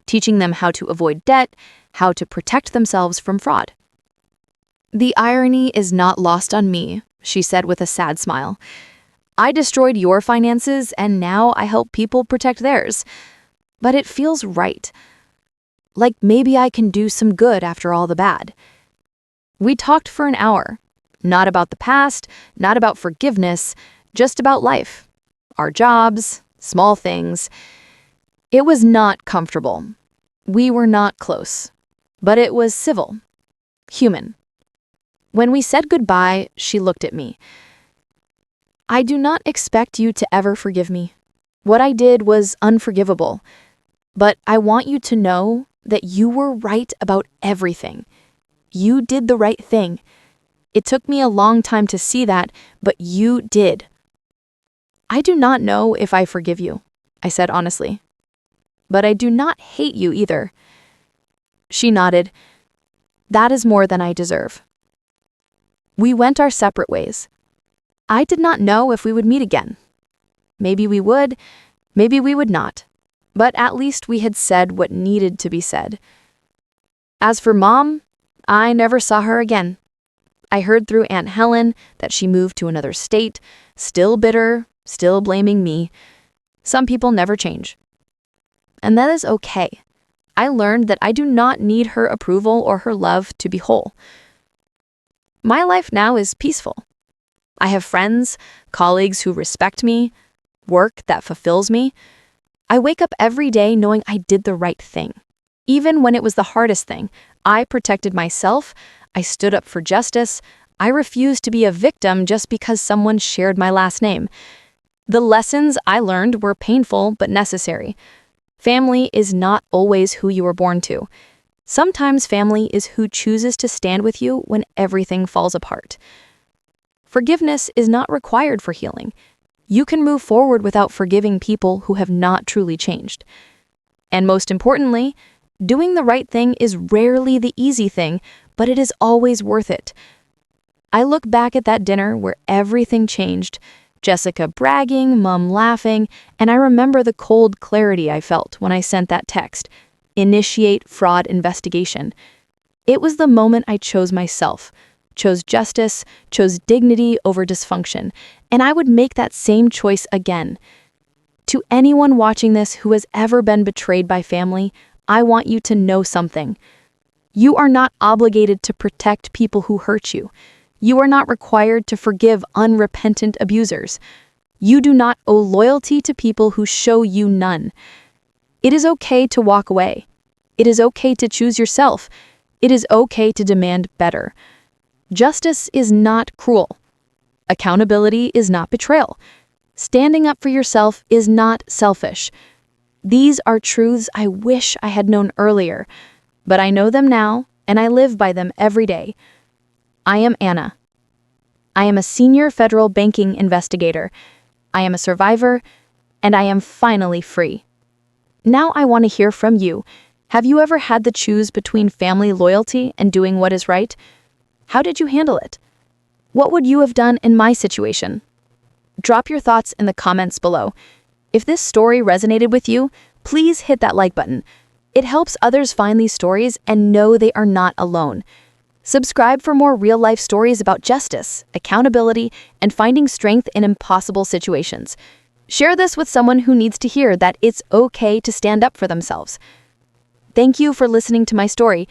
teaching them how to avoid debt, how to protect themselves from fraud. "The irony is not lost on me," she said with a sad smile. "I destroyed your finances and now I help people protect theirs. But it feels right. Like maybe I can do some good after all the bad." We talked for an hour. Not about the past, not about forgiveness, just about life. Our jobs, small things. It was not comfortable. We were not close. But it was civil. Human. When we said goodbye, she looked at me. I do not expect you to ever forgive me. What I did was unforgivable. But I want you to know that you were right about everything. You did the right thing. It took me a long time to see that, but you did. I do not know if I forgive you, I said honestly. But I do not hate you either. She nodded. That is more than I deserve. We went our separate ways. I did not know if we would meet again. Maybe we would, maybe we would not. But at least we had said what needed to be said. As for Mom, I never saw her again. I heard through Aunt Helen that she moved to another state, still bitter, still blaming me. Some people never change. And that is okay. I learned that I do not need her approval or her love to be whole. My life now is peaceful. I have friends, colleagues who respect me, work that fulfills me. I wake up every day knowing I did the right thing. Even when it was the hardest thing, I protected myself, I stood up for justice, I refused to be a victim just because someone shared my last name. The lessons I learned were painful but necessary. Family is not always who you were born to. Sometimes family is who chooses to stand with you when everything falls apart. Forgiveness is not required for healing. You can move forward without forgiving people who have not truly changed. And most importantly, doing the right thing is rarely the easy thing, but it is always worth it. I look back at that dinner where everything changed, Jessica bragging, Mom laughing, and I remember the cold clarity I felt when I sent that text, "Initiate fraud investigation." It was the moment I chose myself, chose justice, chose dignity over dysfunction, and I would make that same choice again. To anyone watching this who has ever been betrayed by family, I want you to know something. You are not obligated to protect people who hurt you. You are not required to forgive unrepentant abusers. You do not owe loyalty to people who show you none. It is okay to walk away. It is okay to choose yourself. It is okay to demand better. Justice is not cruel. Accountability is not betrayal. Standing up for yourself is not selfish. These are truths I wish I had known earlier, but I know them now, and I live by them every day. I am Anna. I am a senior federal banking investigator. I am a survivor, and I am finally free. Now I want to hear from you. Have you ever had to choose between family loyalty and doing what is right? How did you handle it? What would you have done in my situation? Drop your thoughts in the comments below. If this story resonated with you, please hit that like button. It helps others find these stories and know they are not alone. Subscribe for more real-life stories about justice, accountability, and finding strength in impossible situations. Share this with someone who needs to hear that it's okay to stand up for themselves. Thank you for listening to my story.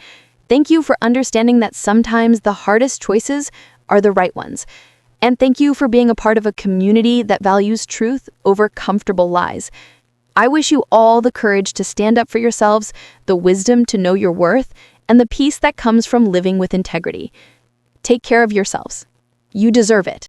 Thank you for understanding that sometimes the hardest choices are the right ones. And thank you for being a part of a community that values truth over comfortable lies. I wish you all the courage to stand up for yourselves, the wisdom to know your worth, and the peace that comes from living with integrity. Take care of yourselves. You deserve it.